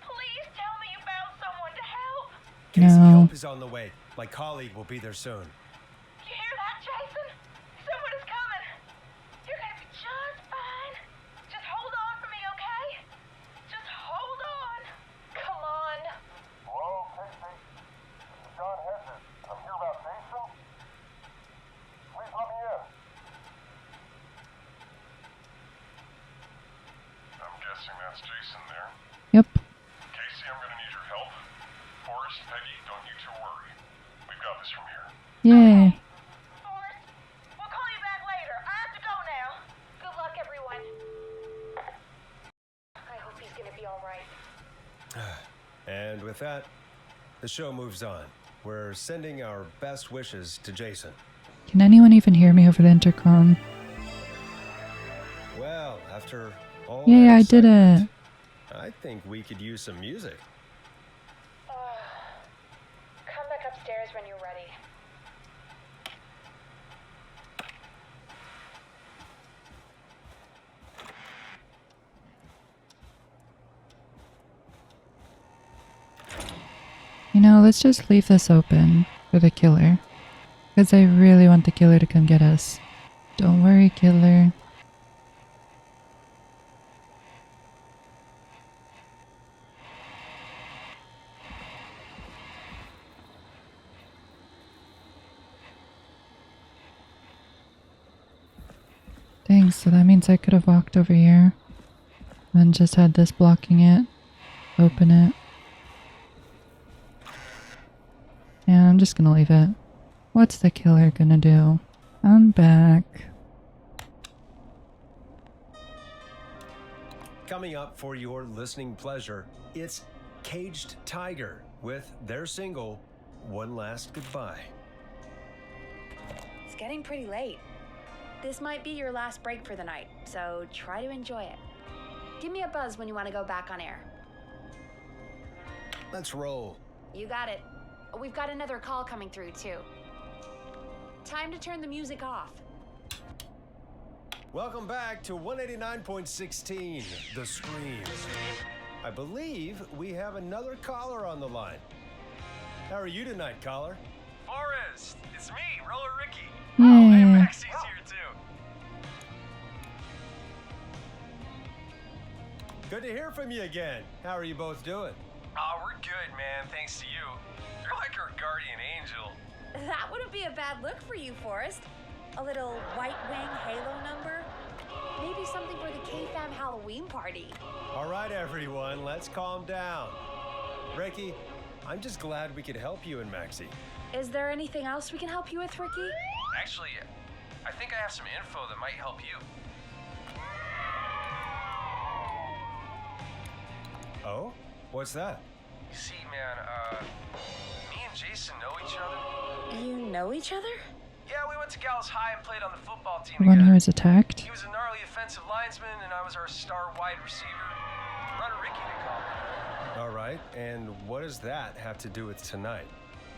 Please tell me you found someone to help. Casey, No. help is on the way. My colleague will be there soon. You hear that, Jason? Someone is coming. You're gonna be just fine. Just hold on for me, okay? Just hold on. Come on. Hello, Casey. This is John Hedges. I'm here about Jason. Please let me in. I'm guessing that's Jason there. Yep. Casey, I'm gonna need your help. Forrest, Peggy, don't you two worry. We've got this from here. Yay. Forrest, we'll call you back later. I have to go now. Good luck, everyone. I hope he's gonna be all right. And with that, the show moves on. We're sending our best wishes to Jason. Can anyone even hear me over the intercom? Well, after all Yay, that I did it. excitement, I think we could use some music. Come back upstairs when you're ready. You know, let's just leave this open for the killer. Because I really want the killer to come get us. Don't worry, killer. Dang, so that means I could have walked over here and just had this blocking it. Open it. Yeah, I'm just gonna leave it. What's the killer gonna do? I'm back. Coming up for your listening pleasure, it's Caged Tiger with their single, One Last Goodbye. It's getting pretty late. This might be your last break for the night, so try to enjoy it. Give me a buzz when you want to go back on air. Let's roll. You got it. We've got another call coming through, too. Time to turn the music off. Welcome back to 189.16, The Scream. I believe we have another caller on the line. How are you tonight, caller? Forrest, it's me, Roller Ricky. Yay. Oh, and Maxie's here too. Good to hear from you again. How are you both doing? Oh, we're good, man, thanks to you. You're like our guardian angel. That wouldn't be a bad look for you, Forrest. A little White Wing Halo number? Maybe something for the K-Fam Halloween party. All right, everyone, let's calm down. Ricky, I'm just glad we could help you and Maxie. Is there anything else we can help you with, Ricky? Actually, I think I have some info that might help you. Oh? What's that? You see, man, me and Jason know each other. You know each other? Yeah, we went to Gallus High and played on the football team The one who together. was attacked? He was a gnarly offensive linesman, and I was our star wide receiver. Runner Ricky, they call me. All right, and what does that have to do with tonight?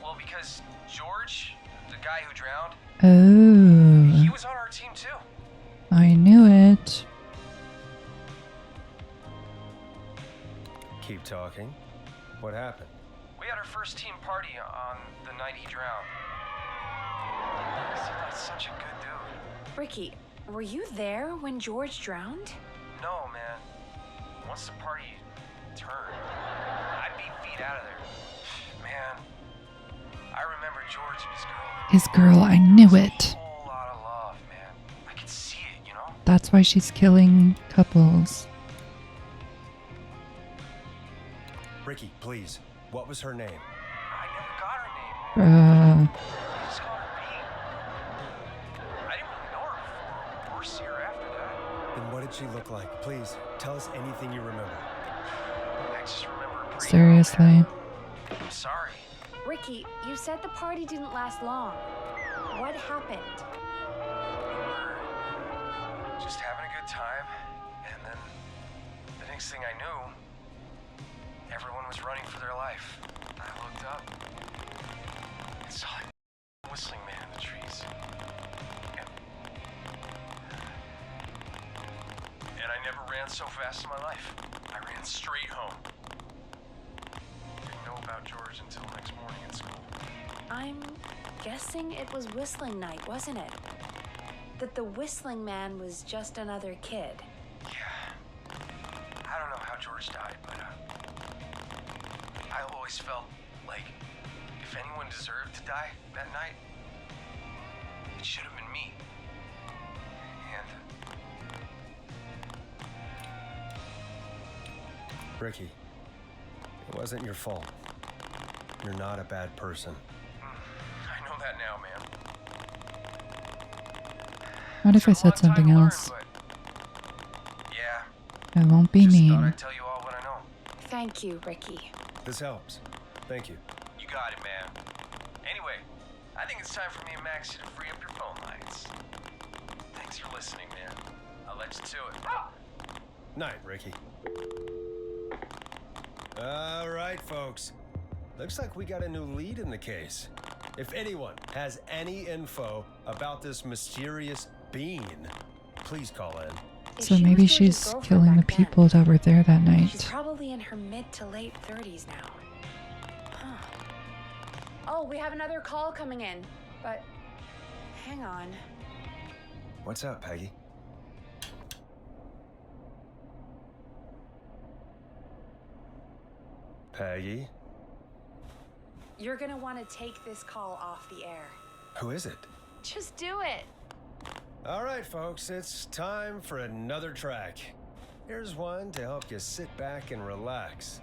Well, because George, the guy who drowned, he Oh, was on our team too. I knew it. Keep talking. What happened? We had our first team party on the night he drowned. See, that's such a good dude. Ricky, were you there when George drowned? No, man. Once the party turned, I beat feet out of there. Man, I remember George and his girl. His girl, I knew it. A whole lot of love, man. I could see it, you know? That's why she's killing couples. Ricky, please. What was her name? I never got her name. Bruh. I just called her Pete. I didn't really know her before or see her after that. And what did she look like? Please, tell us anything you remember. I just remember her pretty Seriously. well, man. I'm sorry. Ricky, you said the party didn't last long. What happened? We were just having a good time, and then the next thing I knew, everyone was running for their life. I looked up and saw a whistling man in the trees. And I never ran so fast in my life. I ran straight home. Didn't know about George until next morning at school. I'm guessing it was whistling night, wasn't it? That the whistling man was just another kid. Yeah. I don't know how George died, but I always felt like if anyone deserved to die that night, it should have been me. And Ricky, it wasn't your fault. You're not a bad person. I know that now, man. What if I Took a long said time something to learn, else? but yeah, I won't be just thought mean. I'd tell you all what I know. Thank you, Ricky. This helps. Thank you. You got it, man. Anyway, I think it's time for me and Maxie to free up your phone lines. Thanks for listening, man. I'll let you to it. Night, Ricky. All right, folks. Looks like we got a new lead in the case. If anyone has any info about this mysterious being, please call in. If So she maybe was George's she's girlfriend killing the back then, people that were there that She's night. probably in her mid to late 30s now. Huh. Oh, we have another call coming in, but hang on. What's up, Peggy? Peggy? You're gonna want to take this call off the air. Who is it? Just do it. All right, folks, it's time for another track. Here's one to help you sit back and relax.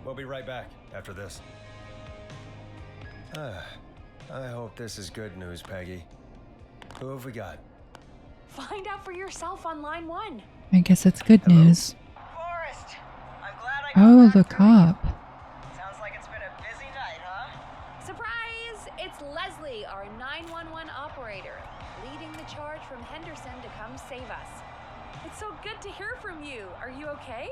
We'll be right back after this. I hope this is good news, Peggy. Who have we got? Find out for yourself on line 1. I guess it's good news. Forrest, I'm glad I Oh, got the back to you. cop. Sounds like it's been a busy night, huh? Surprise! It's Leslie, our 911 operator, leading the charge from Henderson to come save us. It's so good to hear from you. Are you okay?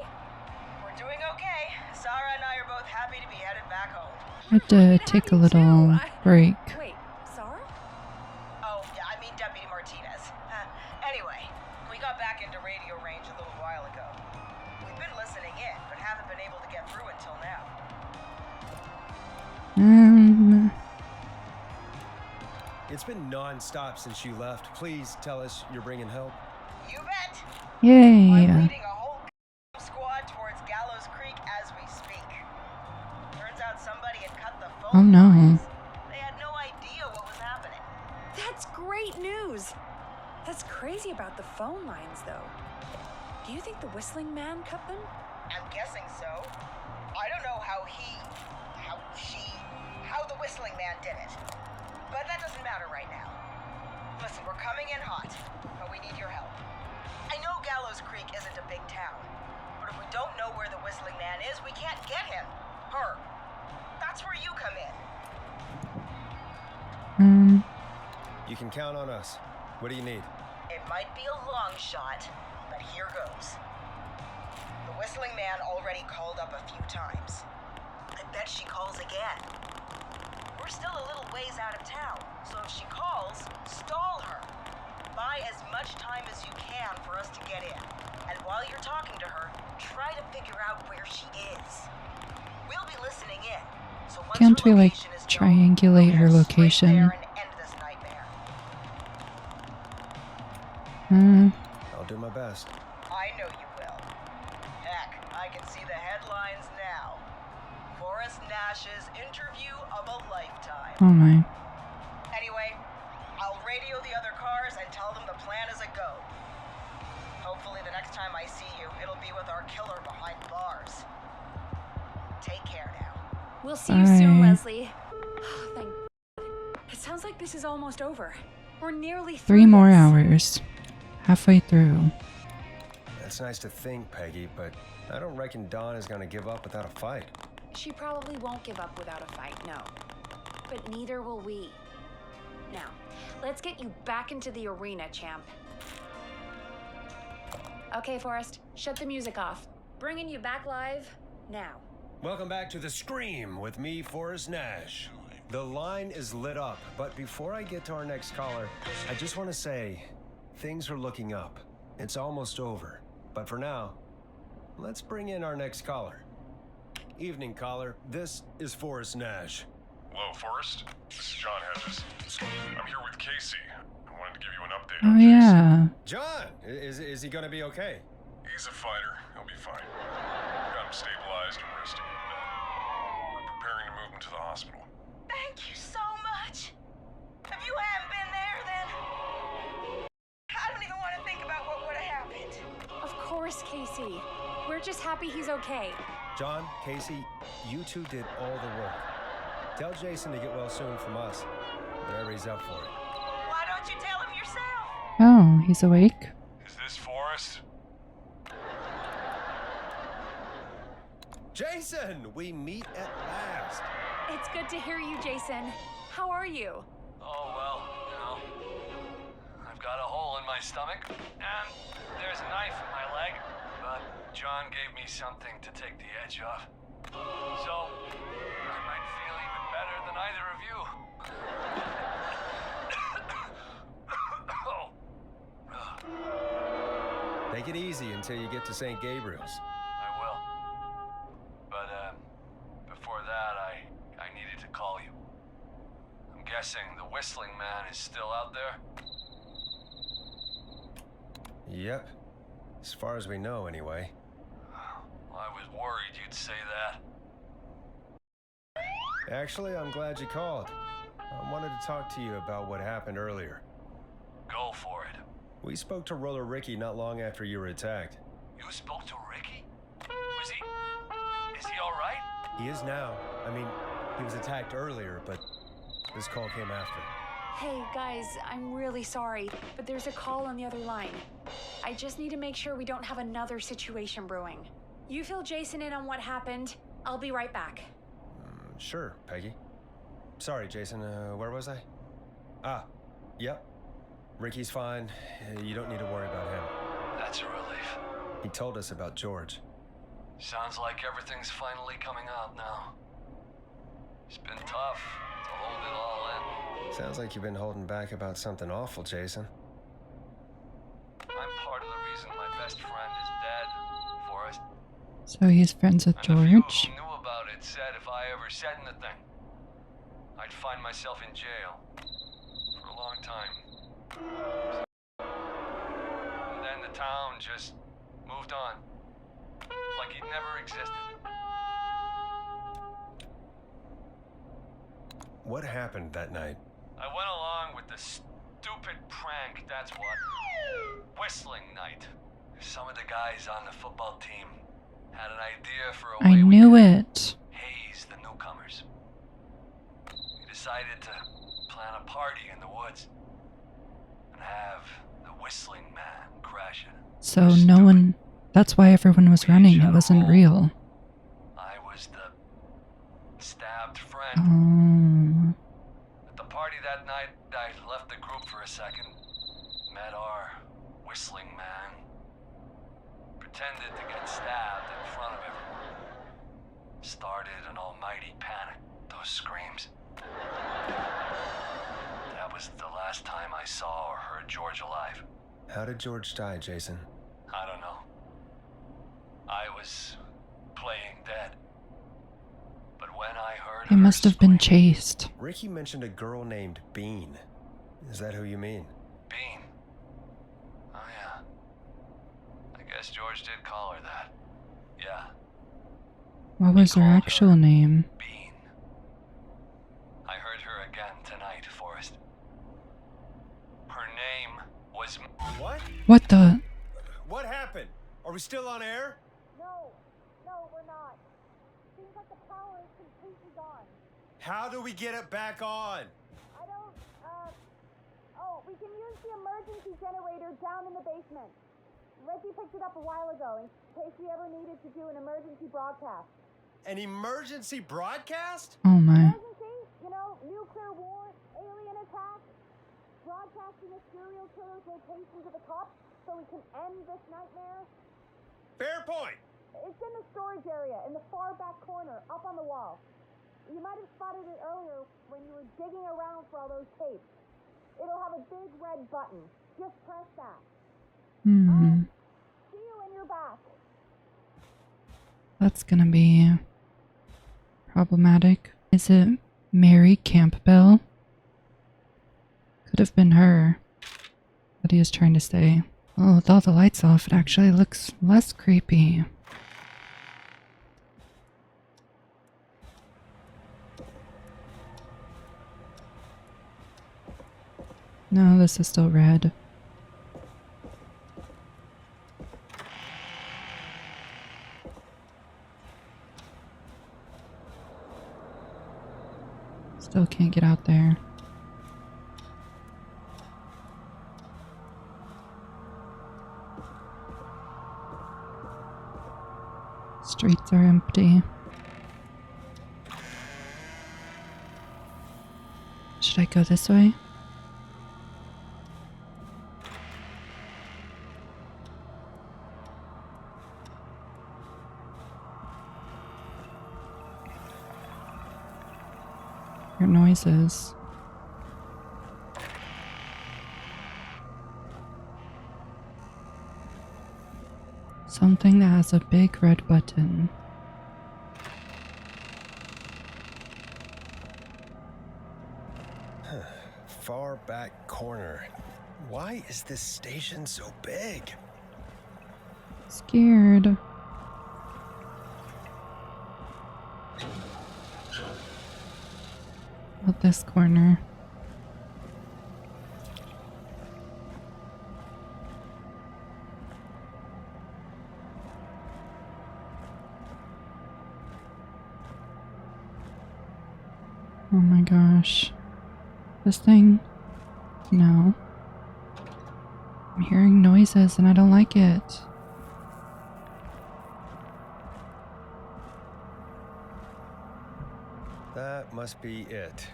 We're doing okay. Sarah and I are both happy to be headed back home. I had to take a little break. Wait, Sarah? Oh, yeah, I mean Deputy Martinez. Anyway, we got back into radio range a little while ago. We've been listening in, but haven't been able to get through until now. It's been non-stop since you left. Please tell us you're bringing help. You bet. Yay. I'm leading a whole squad towards Gallows Creek as we speak. Turns out somebody had cut the phone Oh no. lines. They had no idea what was happening. That's great news. That's crazy about the phone lines, though. Do you think the Whistling Man cut them? I'm guessing so. I don't know how the Whistling Man did it. But that doesn't matter right now. Listen, we're coming in hot, but we need your help. I know Gallows Creek isn't a big town, but if we don't know where the Whistling Man is, we can't get him. Her. That's where you come in. You can count on us. What do you need? It might be a long shot, but here goes. The Whistling Man already called up a few times. I bet she calls again. We're still a little ways out of town, so if she calls, stall her. Buy as much time as you can for us to get in. And while you're talking to her, try to figure out where she is. We'll be listening in. So once Can't her we, like, location is known, triangulate we'll her head straight location? there and end this nightmare. I'll do my best. I know you will. Heck, I can see the headlines now. Forrest Nash's interview of a lifetime. Oh my. Anyway, I'll radio the other cars and tell them the plan is a go. Hopefully the next time I see you, it'll be with our killer behind bars. Take care now. We'll see you soon, Bye. Leslie. Thank God. It sounds like this is almost over. We're nearly through 3 more this. hours. Halfway through. That's nice to think, Peggy, but I don't reckon Dawn is gonna give up without a fight. She probably won't give up without a fight, no. But neither will we. Now, let's get you back into the arena, champ. Okay, Forrest, shut the music off. Bringing you back live now. Welcome back to The Scream with me, Forrest Nash. The line is lit up, but before I get to our next caller, I just want to say, things are looking up. It's almost over. But for now, let's bring in our next caller. Evening, caller. This is Forrest Nash. Hello, Forrest. This is John Hedges. I'm here with Casey. I wanted to give you an update Oh on Jason. yeah. John, is he gonna be okay? He's a fighter. He'll be fine. We got him stabilized and resting in bed. We're preparing to move him to the hospital. Thank you so much. If you hadn't been there, then I don't even want to think about what would have happened. Of course, Casey. We're just happy he's okay. John, Casey, you two did all the work. Tell Jason to get well soon from us, whenever he's up for it. Why don't you tell him yourself? Oh, he's awake? Is this Forrest? Jason, we meet at last. It's good to hear you, Jason. How are you? Oh, well, you know, I've got a hole in my stomach, and there's a knife in my leg, but John gave me something to take the edge off. So, I might feel even better than either of you. Take it easy until you get to St. Gabriel's. I will. But, before that, I needed to call you. I'm guessing the Whistling Man is still out there? Yep. As far as we know, anyway. Well, I was worried you'd say that. Actually, I'm glad you called. I wanted to talk to you about what happened earlier. Go for it. We spoke to Roller Ricky not long after you were attacked. You spoke to Ricky? Is he alright? He is now. I mean, he was attacked earlier, but this call came after. Hey, guys, I'm really sorry, but there's a call on the other line. I just need to make sure we don't have another situation brewing. You fill Jason in on what happened. I'll be right back. Sure, Peggy. Sorry, Jason, where was I? Yep. Ricky's fine. You don't need to worry about him. That's a relief. He told us about George. Sounds like everything's finally coming out now. It's been tough to hold it all in. Sounds like you've been holding back about something awful, Jason. I'm part of the reason my best friend is dead, Forrest. So he's friends with And the few George. who knew about it said if I ever said anything, I'd find myself in jail for a long time. And then the town just moved on, like he'd never existed. What happened that night? I went along with the stupid prank, that's what. Whistling night. Some of the guys on the football team had an idea for a I way we knew could it. haze the newcomers. We decided to plan a party in the woods and have the whistling man crash it. So no one. That's why everyone was running. It wasn't real. I was the stabbed friend. Oh. At the party that night, I left the group for a second, met our whistling man, pretended to get stabbed in front of everyone. Started an almighty panic, those screams. That was the last time I saw or heard George alive. How did George die, Jason? I don't know. I was playing dead. But when I heard They her must have been scream, chased. Ricky mentioned a girl named Bean. Is that who you mean? Bean. Oh yeah. I guess George did call her that. Yeah, What was her called her actual name? Bean. I heard her again tonight, Forrest. Her name was... What? What the? What happened? Are we still on air? No, we're not. Seems like the power is completely gone. How do we get it back on? I don't, we can use the emergency generator down in the basement. Reggie picked it up a while ago in case we ever needed to do an emergency broadcast. An emergency broadcast? Oh my. Emergency? You know, nuclear war, alien attack, broadcasting a serial killer's location to the cops so we can end this nightmare. Fair point. It's in the storage area, in the far back corner, up on the wall. You might have spotted it earlier when you were digging around for all those tapes. It'll have a big red button. Just press that. Hmm. See you when you're back. That's gonna be problematic. Is it Mary Campbell? Could have been her. What he was trying to say. Oh, with all the lights off, it actually looks less creepy. No, this is still red. Still can't get out there. Streets are empty. Should I go this way? Hear noises. Something that has a big red button. Far back corner. Why is this station so big? Scared. About this corner. Oh my gosh. This thing? No. I'm hearing noises and I don't like it. That must be it.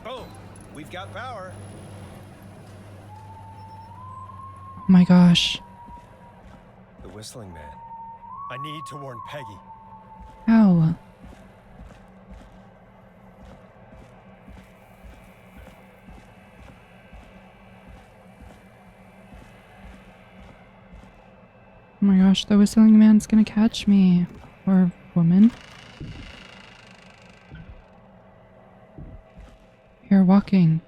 Boom! We've got power. Oh my gosh. The whistling man. I need to warn Peggy. How? Oh my gosh, the whistling man's gonna catch me. Or woman. Here, walking.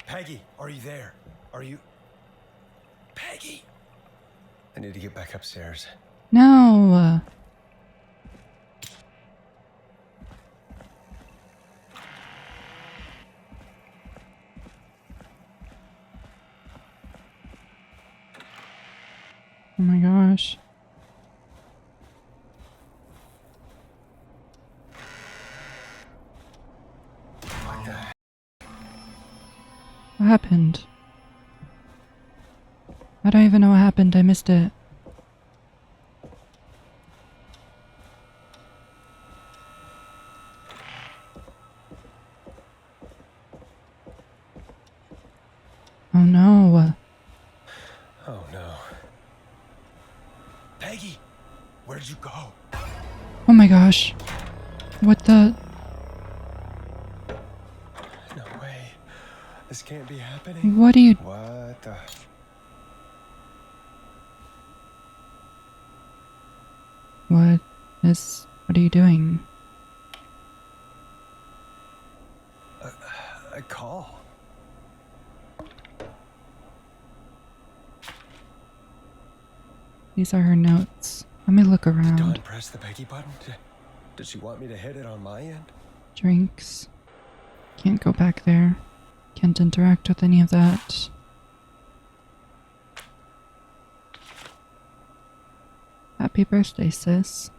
Peggy, are you there? Are you... Peggy! I need to get back upstairs. No! Oh my gosh. What the heck? What happened? I don't even know what happened. I missed it. Oh no. Oh no. Peggy! Where'd you go? Oh my gosh. What the? No way. This can't be happening. What are you? What the... What are you doing? A call. These are her notes. Let me look Dawn around. press the Peggy button? Did she want me to hit it on my end? Drinks. Can't go back there. Can't interact with any of that. Happy birthday, sis.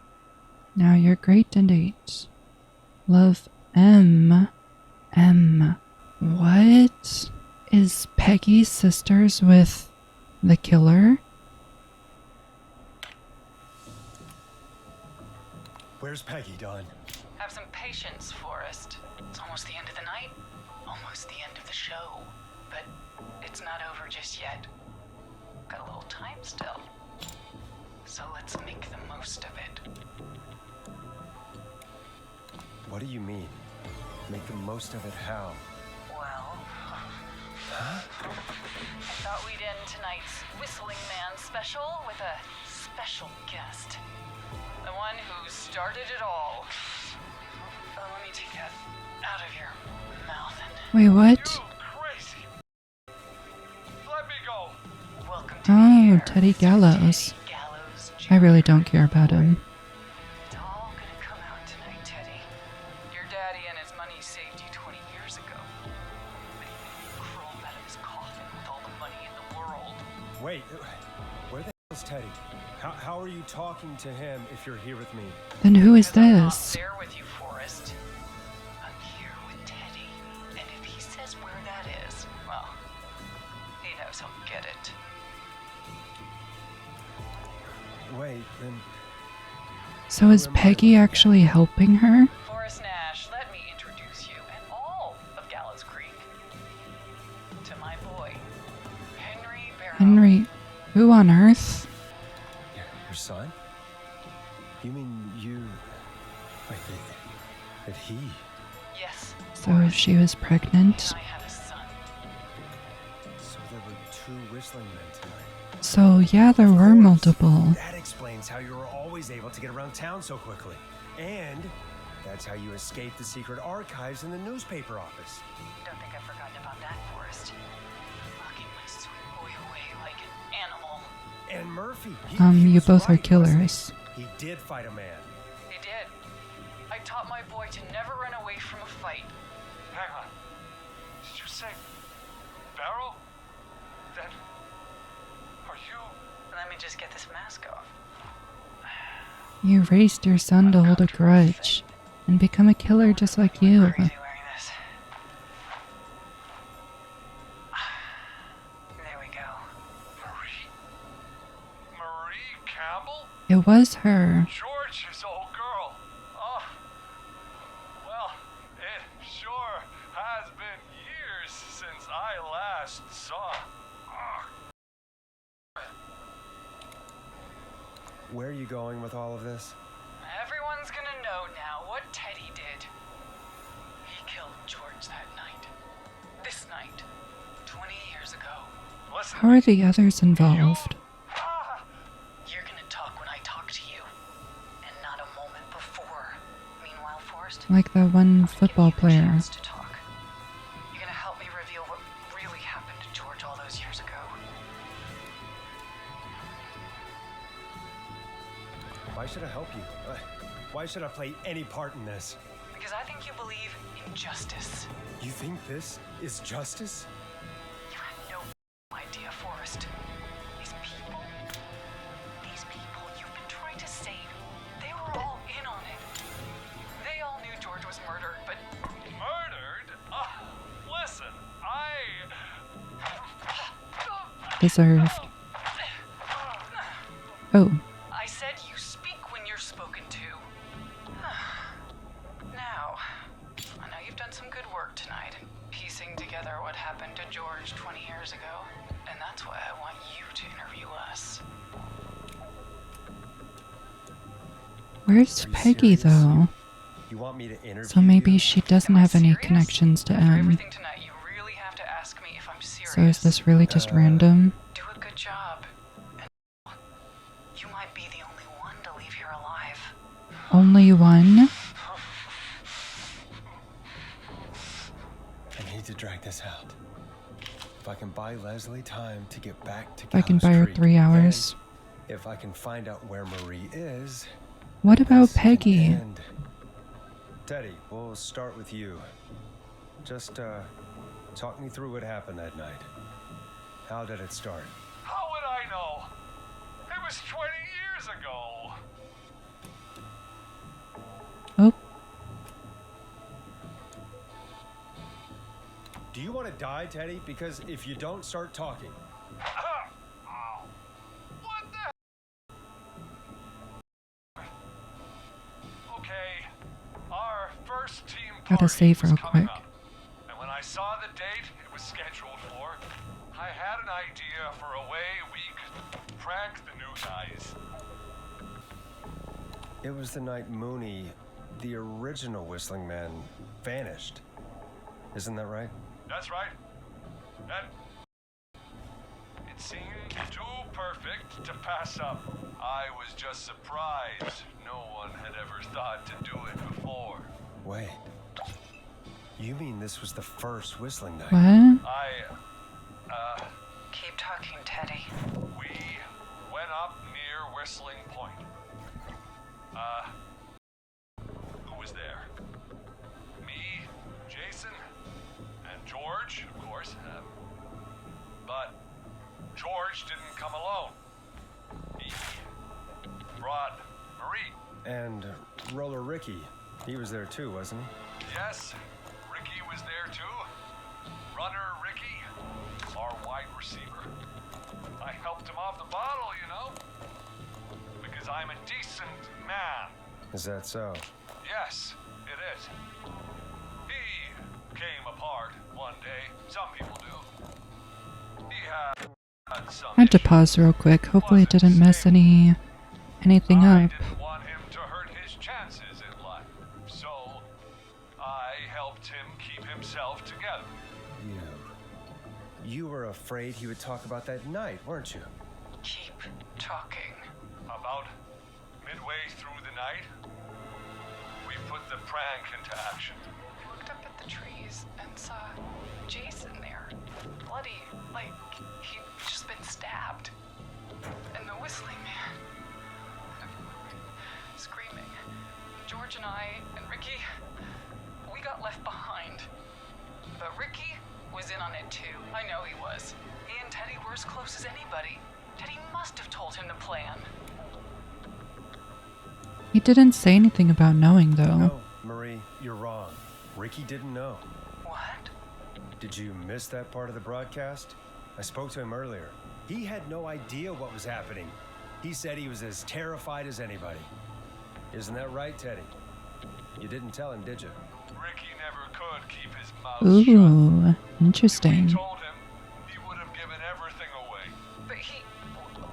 Now you're great and 8. Love, M. M. What? Is Peggy sisters with the killer? Where's Peggy, Dawn? Have some patience, Forrest. It's almost the end of the night. Almost the end of the show. But it's not over just yet. Got a little time still. So let's make the most of it. What do you mean? Make the most of it how? Well... I thought we'd end tonight's Whistling Man special with a special guest. The one who started it all. Let me take that out of your mouth and... Wait, what? You crazy! Let me go! Welcome to Oh, the air, Teddy Mr. Gallows. Teddy Gallows I Jr. really don't care about him. It's all gonna come out tonight, Teddy. Your daddy and his money saved you 20 years ago. But he made you crawl out of his coffin with all the money in the world. Wait, where the hell is Teddy? How are you talking to him if you're here with me? Then who is Because I'm not this? there with you, Forrest. I'm here with Teddy. And if he says where that is, well, he knows he'll get it. Wait, then... So is Peggy actually helping her? Forrest Nash, let me introduce you and all of Gallows Creek to my boy, Henry Barrow. Henry, who on earth? Your son? You mean you... Wait, that he... Yes. So she was pregnant? I have a son. So there were 2 whistling men tonight. So yeah, there were multiple. That explains how you were always able to get around town so quickly. And that's how you escaped the secret archives in the newspaper office. Don't think I've forgotten about that, Forrest. Locking my sweet boy away like an animal. And Murphy... You was both are right, wasn't killers. He did fight a man. He did. I taught my boy to never run away from a fight. Hang on. Did you say Barrow? Then are you? Let me just get this mask off. You raised your son to hold a grudge and become a killer just like you. Crazy wearing this. There we go. Marie Campbell? It was her. George's old girl. Oh. Well, it sure has been years since I last saw. Where are you going with all of this? Everyone's gonna know now what Teddy did. He killed George that night. This night. 20 years ago. Listen. How are the others involved? Like that one football Give me a player. chance to talk. You're gonna help me reveal what really happened to George all those years ago. Why should I help you? Why should I play any part in this? Because I think you believe in justice. You think this is justice? You had no idea, Forrest. These people you've been trying to save, they were all in on it. They all knew George was murdered, but Murdered? Listen, Deserved. Oh, I said you speak when you're spoken to. Now, I know you've done some good work tonight in piecing together what happened to George 20 years ago, and that's why I want you to interview us. where's Are you Peggy serious? though? You want me to interview So maybe you? she doesn't Am I have any serious? connections to After M. everything tonight, you really have to ask me if I'm serious. So is this really just random? Do a good job. And you might be the only one to leave here alive. Only one? I need to drag this out. If I can buy Leslie time to get back to If I can Gallows buy her Creek, 3 hours. then if I can find out where Marie is, What about this can Peggy? end. Teddy, we'll start with you. Just talk me through what happened that night. How did it start? how would I know? It was 20 years ago. Oh, Do you want to die, Teddy? Because if you don't start talking, Ow. What the? Okay, our first team Gotta party save was real coming quick. up. And when I saw the date it was scheduled for, I had an idea for a way we could prank the new guys. it was the night Mooney, the original Whistling Man, vanished. Isn't that right? That's right. And it seemed too perfect to pass up. I was just surprised no one had ever thought to do it before. Wait. You mean this was the first Whistling Night? what? Keep talking, Teddy. We went up near Whistling Point. Who was there? Me, Jason, and George, of course. But George didn't come alone. He brought Marie. And Roller Ricky, he was there too, wasn't he? Yes, Ricky was there too. Runner Ricky, our wide receiver. I helped him off the bottle, you know. Because I'm a decent man. Is that so? Yes, it is. He came apart one day. Some people do. He had some I had to issues. pause real quick. Hopefully it didn't mess anything I up. didn't want him to hurt his chances in life. So I helped him keep himself together. You were afraid he would talk about that night, weren't you? Keep talking. About midway through the night, we put the prank into action. I looked up at the trees and saw Jason there. Bloody, like he'd just been stabbed. And the Whistling Man. Screaming. George and I and Ricky, we got left behind. But Ricky was in on it too. I know he was. He and Teddy were as close as anybody. Teddy must have told him the plan. He didn't say anything about knowing though. No, Marie, you're wrong. Ricky didn't know. What? Did you miss that part of the broadcast? I spoke to him earlier. He had no idea what was happening. He said he was as terrified as anybody. Isn't that right, Teddy? You didn't tell him, did you? Ricky never could keep his mouth shut. Ooh, If we interesting. told him, he would have given everything away. But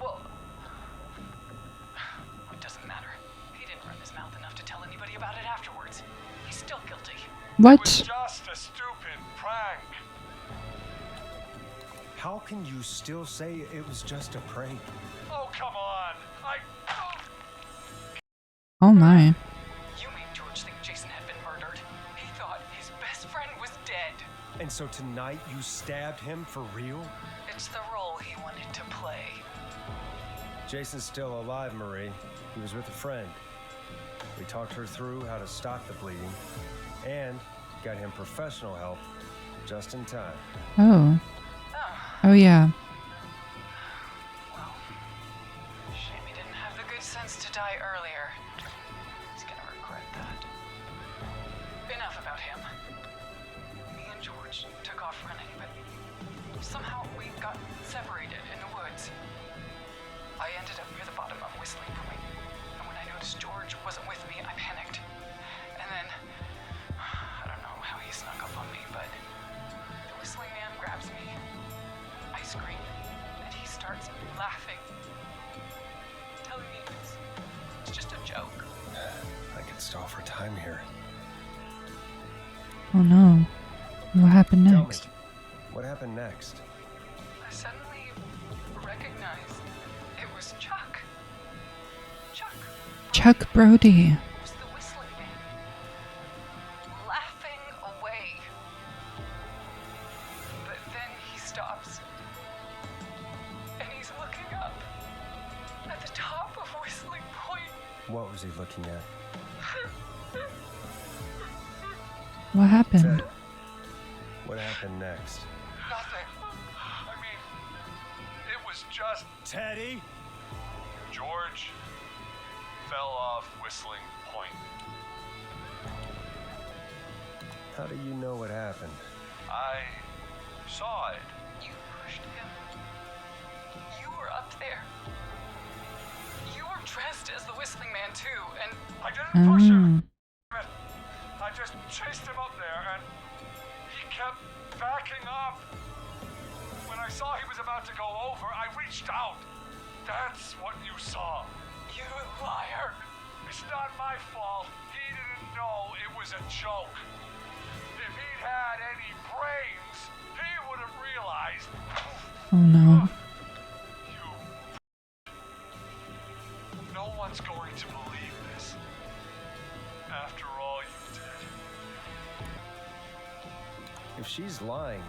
well, it doesn't matter. He didn't run his mouth enough to tell anybody about it afterwards. He's still guilty. It was What? just a stupid prank. How can you still say it was just a prank? Oh, come on. Oh my. You made George think Jason had been murdered. And so tonight you stabbed him for real? It's the role he wanted to play. Jason's still alive, Marie. He was with a friend. We talked her through how to stop the bleeding and got him professional help just in time. Oh. Oh, yeah. Well, shame he didn't have the good sense to die earlier. He's gonna regret that. Enough about him. Me and George took off running, but somehow we got separated in the woods. I ended up near the bottom of Whistling Point, and when I noticed George wasn't with me, I panicked. And then, I don't know how he snuck up on me, but the Whistling Man grabs me. I scream, and he starts laughing, telling me it's just a joke. I can stall for time here. Oh no. What happened Tell me, next? what happened next? I suddenly recognized it was Chuck. Chuck Brody. Was the Whistling Man, laughing away. But then he stops, and he's looking up at the top of Whistling Point. What was he looking at? What happened? Ted, what happened next? Nothing. I mean, it was just Teddy? George fell off Whistling Point. How do you know what happened? I saw it. You pushed him. You were up there. You were dressed as the Whistling Man too, and I didn't push him. Mm. I just chased him up there, and he kept backing up. When I saw he was about to go over, I reached out. That's what you saw. you liar. It's not my fault. He didn't know it was a joke. If he'd had any brains, he would have realized. Oh no. No one's going to believe this. After all you did. If she's lying,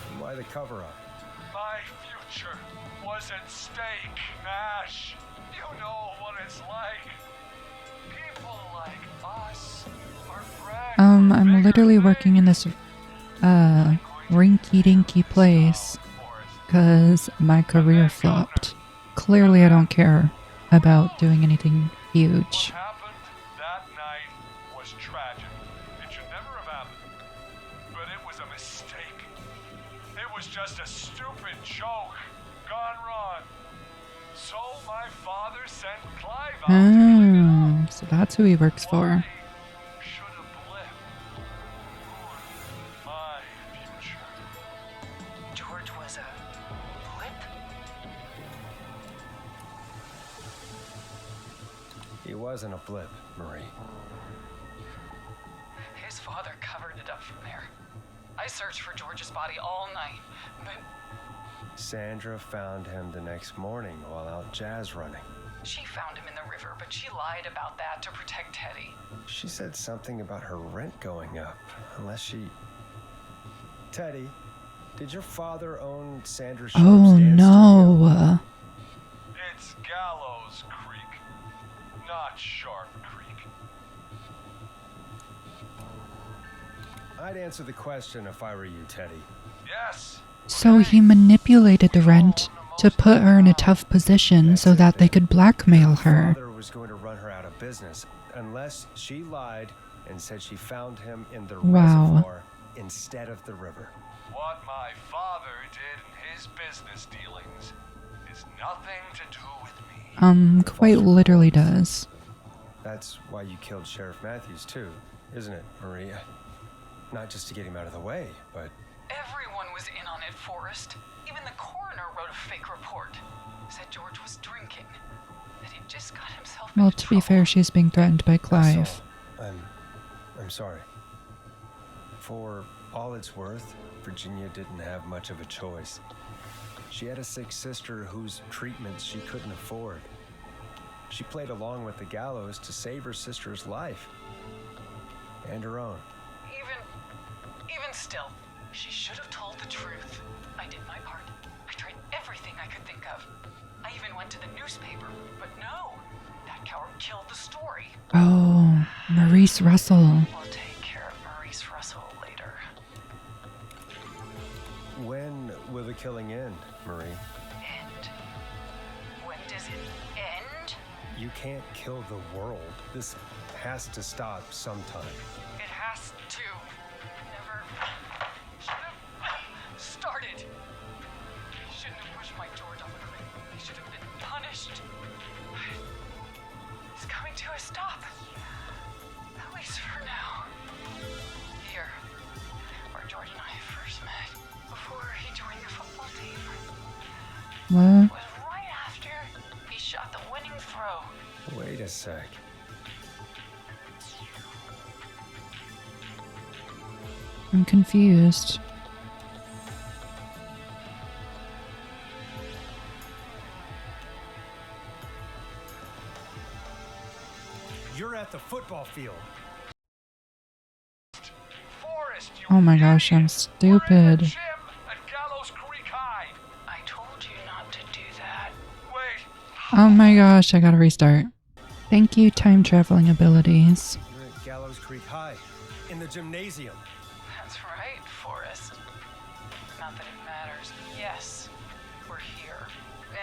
then why the cover-up? My future was at stake, Nash. You know what it's like. People like us are bred I'm for bigger literally working in things. this rinky-dinky place because my career flopped. Clearly I don't care about doing anything What huge. happened that night was tragic. It should never have happened. But it was a mistake. It was just a stupid joke gone wrong. So my father sent Clive out to clean it up. Oh, so that's who he works for. Why should a blip ruin my future? George was a blip? He wasn't a blip, Marie. His father covered it up from there. I searched for George's body all night, but Sandra found him the next morning while out jazz running. she found him in the river, but she lied about that to protect Teddy. She said something about her rent going up, unless she... Teddy, did your father own Sandra Sharp's Oh dance no. It's Gallows Creek, not Sharp Creek. studio? I'd answer the question if I were you, Teddy. Yes. So he manipulated the rent to put her in a tough position so that they could blackmail her. Father was going to run her out of business unless she lied and said she found him in the Wow. reservoir instead of the river. What my father did in his business dealings is nothing to do with me. Quite literally does. That's why you killed Sheriff Matthews too, isn't it, Maria? Not just to get him out of the way, but Everyone was in on it, Forrest. Even the coroner wrote a fake report. Said George was drinking. That he just got himself Well, into to be trouble. fair, she's being threatened by Clive. So, I'm sorry. For all it's worth, Virginia didn't have much of a choice. She had a sick sister whose treatments she couldn't afford. She played along with the gallows to save her sister's life. And her own. Even still, she should have told the truth. I did my part. I tried everything I could think of. I even went to the newspaper, but no. That coward killed the story. Oh, Maurice Russell. We'll take care of Maurice Russell later. When will the killing end, Marie? End? When does it end? You can't kill the world. This has to stop sometime. It has to. Never should have started. Shouldn't have pushed my George off a cliff. He should have been punished. It's coming to a stop. At least for now. Here, where George and I first met, before he joined the football team. What? Was right after he shot the winning throw. Wait a sec. I'm confused. You're at the football field. Forrest, you Oh my gosh, I'm idiot. stupid. We're in the gym at Gallows Creek High. I told you not to do that. Wait. Oh my gosh, I gotta restart. Thank you, time traveling abilities. You're at Gallows Creek High, in the gymnasium. That's right, Forrest. Not that it matters. Yes, we're here.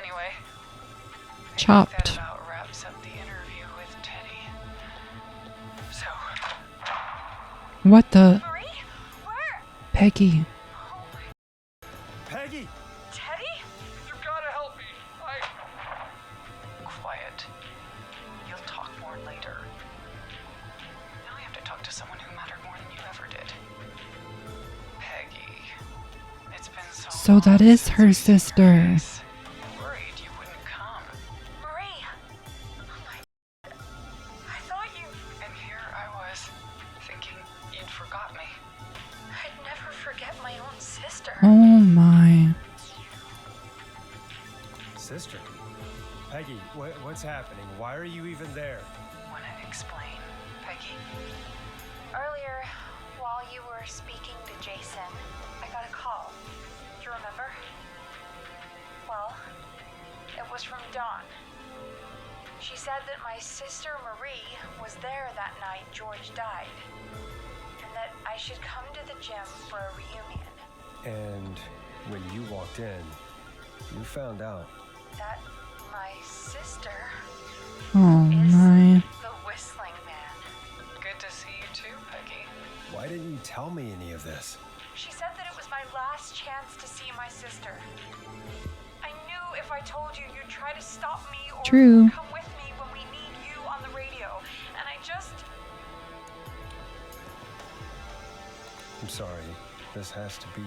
Anyway, I think Chopped. that about wraps up the interview with Teddy. So, What the? Marie? Where? Peggy. oh my, Peggy! Teddy? You gotta help me. quiet. You'll talk more later. Now I have to talk to someone who mattered more than you ever did. Peggy. It's been so So long that is since her we've seen your sister. face. I worried you wouldn't come. Marie! Oh my... I thought you... And here I was, thinking you'd forgot me. I'd never forget my own sister. Oh my. Sister. Peggy, what's happening? Why are you even there? Wanna explain, Peggy? Earlier, while you were speaking to Jason, I got a call. Do you remember? Well, it was from Dawn. She said that my sister Marie was there that night George died, and that I should come to the gym for a reunion. And when you walked in, you found out. That my sister Oh is my. the Whistling Man. Good to see you too, Peggy. Why didn't you tell me any of this? She said that it was my last chance to see my sister. I knew if I told you, you'd try to stop me or True. come with me when we need you on the radio. And I just... I'm sorry. This has to be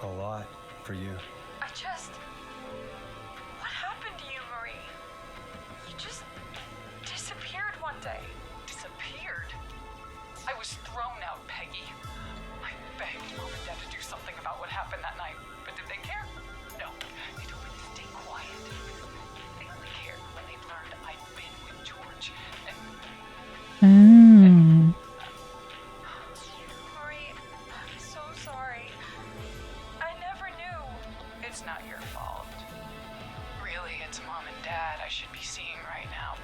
a lot for you. What happened to you, Marie? You just disappeared one day. Disappeared. I was thrown out, Peggy. I begged Mom and Dad to do something about what happened that night, but did they care? No. They told me to stay quiet. They only cared when they learned I'd been with George. And Oh. Marie, I'm so sorry. I never knew. it's not your fault. Really, it's Mom and Dad I should be seeing right now.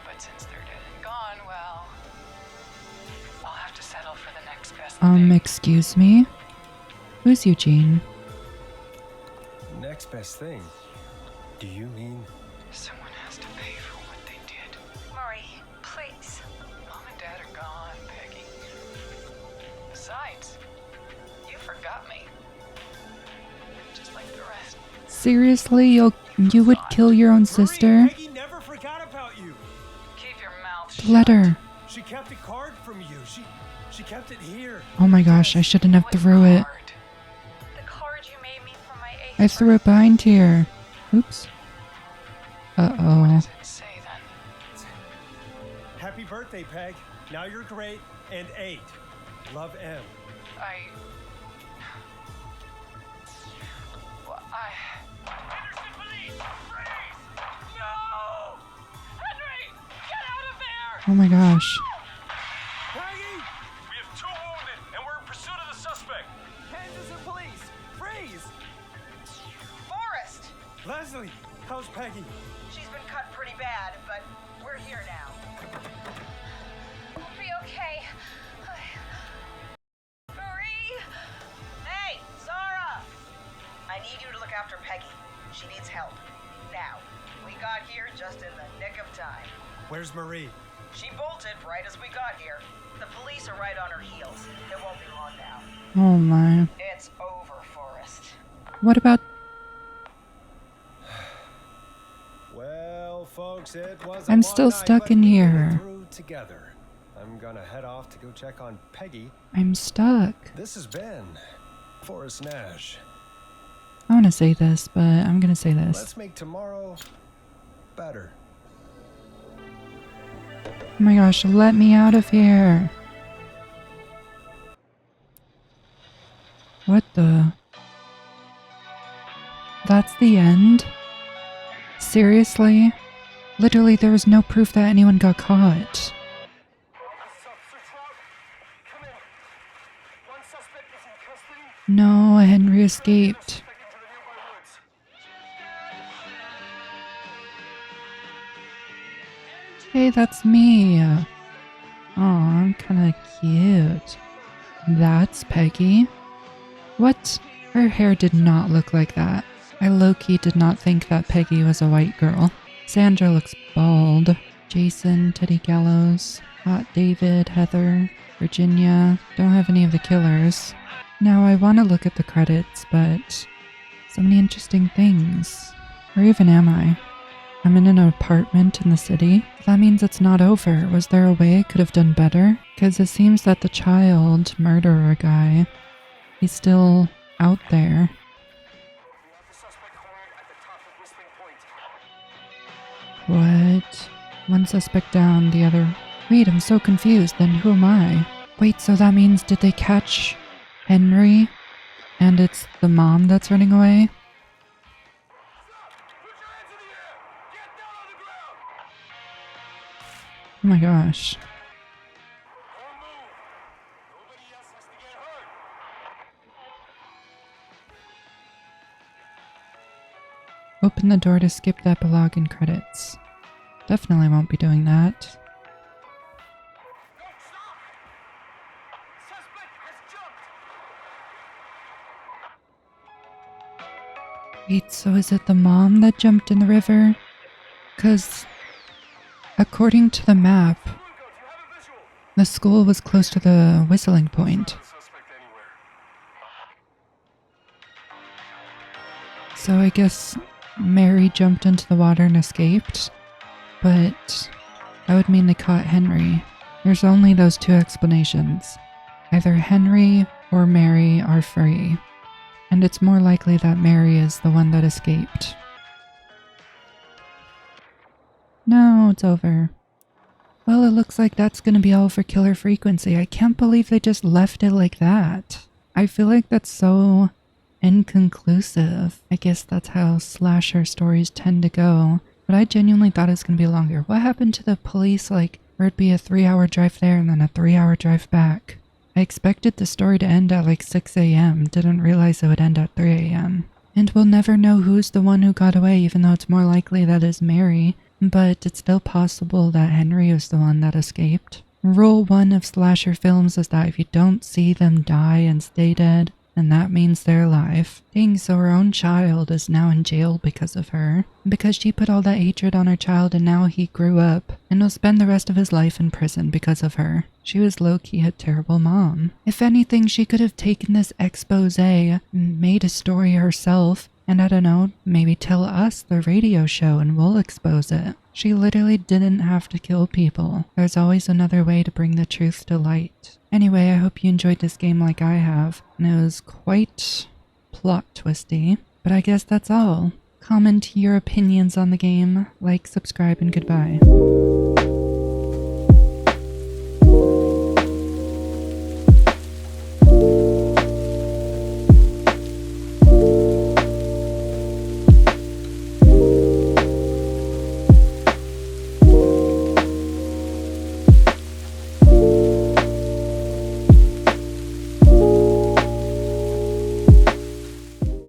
But since they're dead and gone, well, I'll have to settle for the next best thing. Excuse me? Who's Eugene? Next best thing. Do you mean? Someone has to pay for what they did. Marie, please. Mom and Dad are gone, Peggy. Besides, you forgot me. Just like the rest. Seriously, you would kill your own sister? Marie, Peggy never forgot about you. Keep your mouth shut. Let her. She kept a card from you. She kept it here. Oh my gosh, I shouldn't have What threw it. card? The card you made me for my 8th I threw it behind here. Oops. What Uh-oh. does it say then? Happy birthday, Peg. Now you're great and 8. Love, M. Well, Henderson police! Freeze! No! Henry! Get out of there! Oh my gosh. Peggy! We have 2 wounded, and we're in pursuit of the She needs help. Now. We got here just in the nick of time. Where's Marie? She bolted right as we got here. The police are right on her heels. It won't be long now. Oh my. It's over, Forrest. What about... Well, folks, it was I'm a still long night, stuck but in we made it here. through together. I'm gonna head off to go check on Peggy. I'm stuck. This has been Forrest Nash. I want to say this, but I'm going to say this. Let's make tomorrow better. Oh my gosh, let me out of here. What the... That's the end? Seriously? Literally, there was no proof that anyone got caught. No, Henry escaped. Hey, that's me. Aw, kinda cute. That's Peggy. What? Her hair did not look like that. I low-key did not think that Peggy was a white girl. Sandra looks bald. Jason, Teddy Gallows, Hot David, Heather, Virginia. Don't have any of the killers. Now I want to look at the credits, but so many interesting things. Where even am I? I'm in an apartment in the city. That means it's not over. Was there a way I could have done better? Because it seems that the child murderer guy, he's still out there. What? One suspect down, the other... Wait, I'm so confused. Then who am I? Wait, so that means did they catch Henry? And it's the mom that's running away? Oh my gosh. Open the door to skip the epilogue and credits. Definitely won't be doing that. Wait, so is it the mom that jumped in the river? 'Cause according to the map, the school was close to the whistling point. So I guess Mary jumped into the water and escaped, but that would mean they caught Henry. There's only those two explanations. Either Henry or Mary are free, and it's more likely that Mary is the one that escaped. No, it's over. Well, it looks like that's gonna be all for Killer Frequency. I can't believe they just left it like that. I feel like that's so inconclusive. I guess that's how slasher stories tend to go. But I genuinely thought it was gonna be longer. What happened to the police, like, where it'd be a 3-hour drive there and then a 3-hour drive back? I expected the story to end at like 6 a.m. Didn't realize it would end at 3 a.m. And we'll never know who's the one who got away, even though it's more likely that is Mary. But it's still possible that Henry was the one that escaped. Rule 1 of slasher films is that if you don't see them die and stay dead, then that means they're alive. Dang, so her own child is now in jail because of her. Because she put all that hatred on her child and now he grew up and will spend the rest of his life in prison because of her. She was low-key a terrible mom. If anything, she could have taken this expose and made a story herself and I don't know, maybe tell us, the radio show, and we'll expose it. She literally didn't have to kill people. There's always another way to bring the truth to light. Anyway, I hope you enjoyed this game like I have, and it was quite plot twisty. But I guess that's all. Comment your opinions on the game, like, subscribe, and goodbye.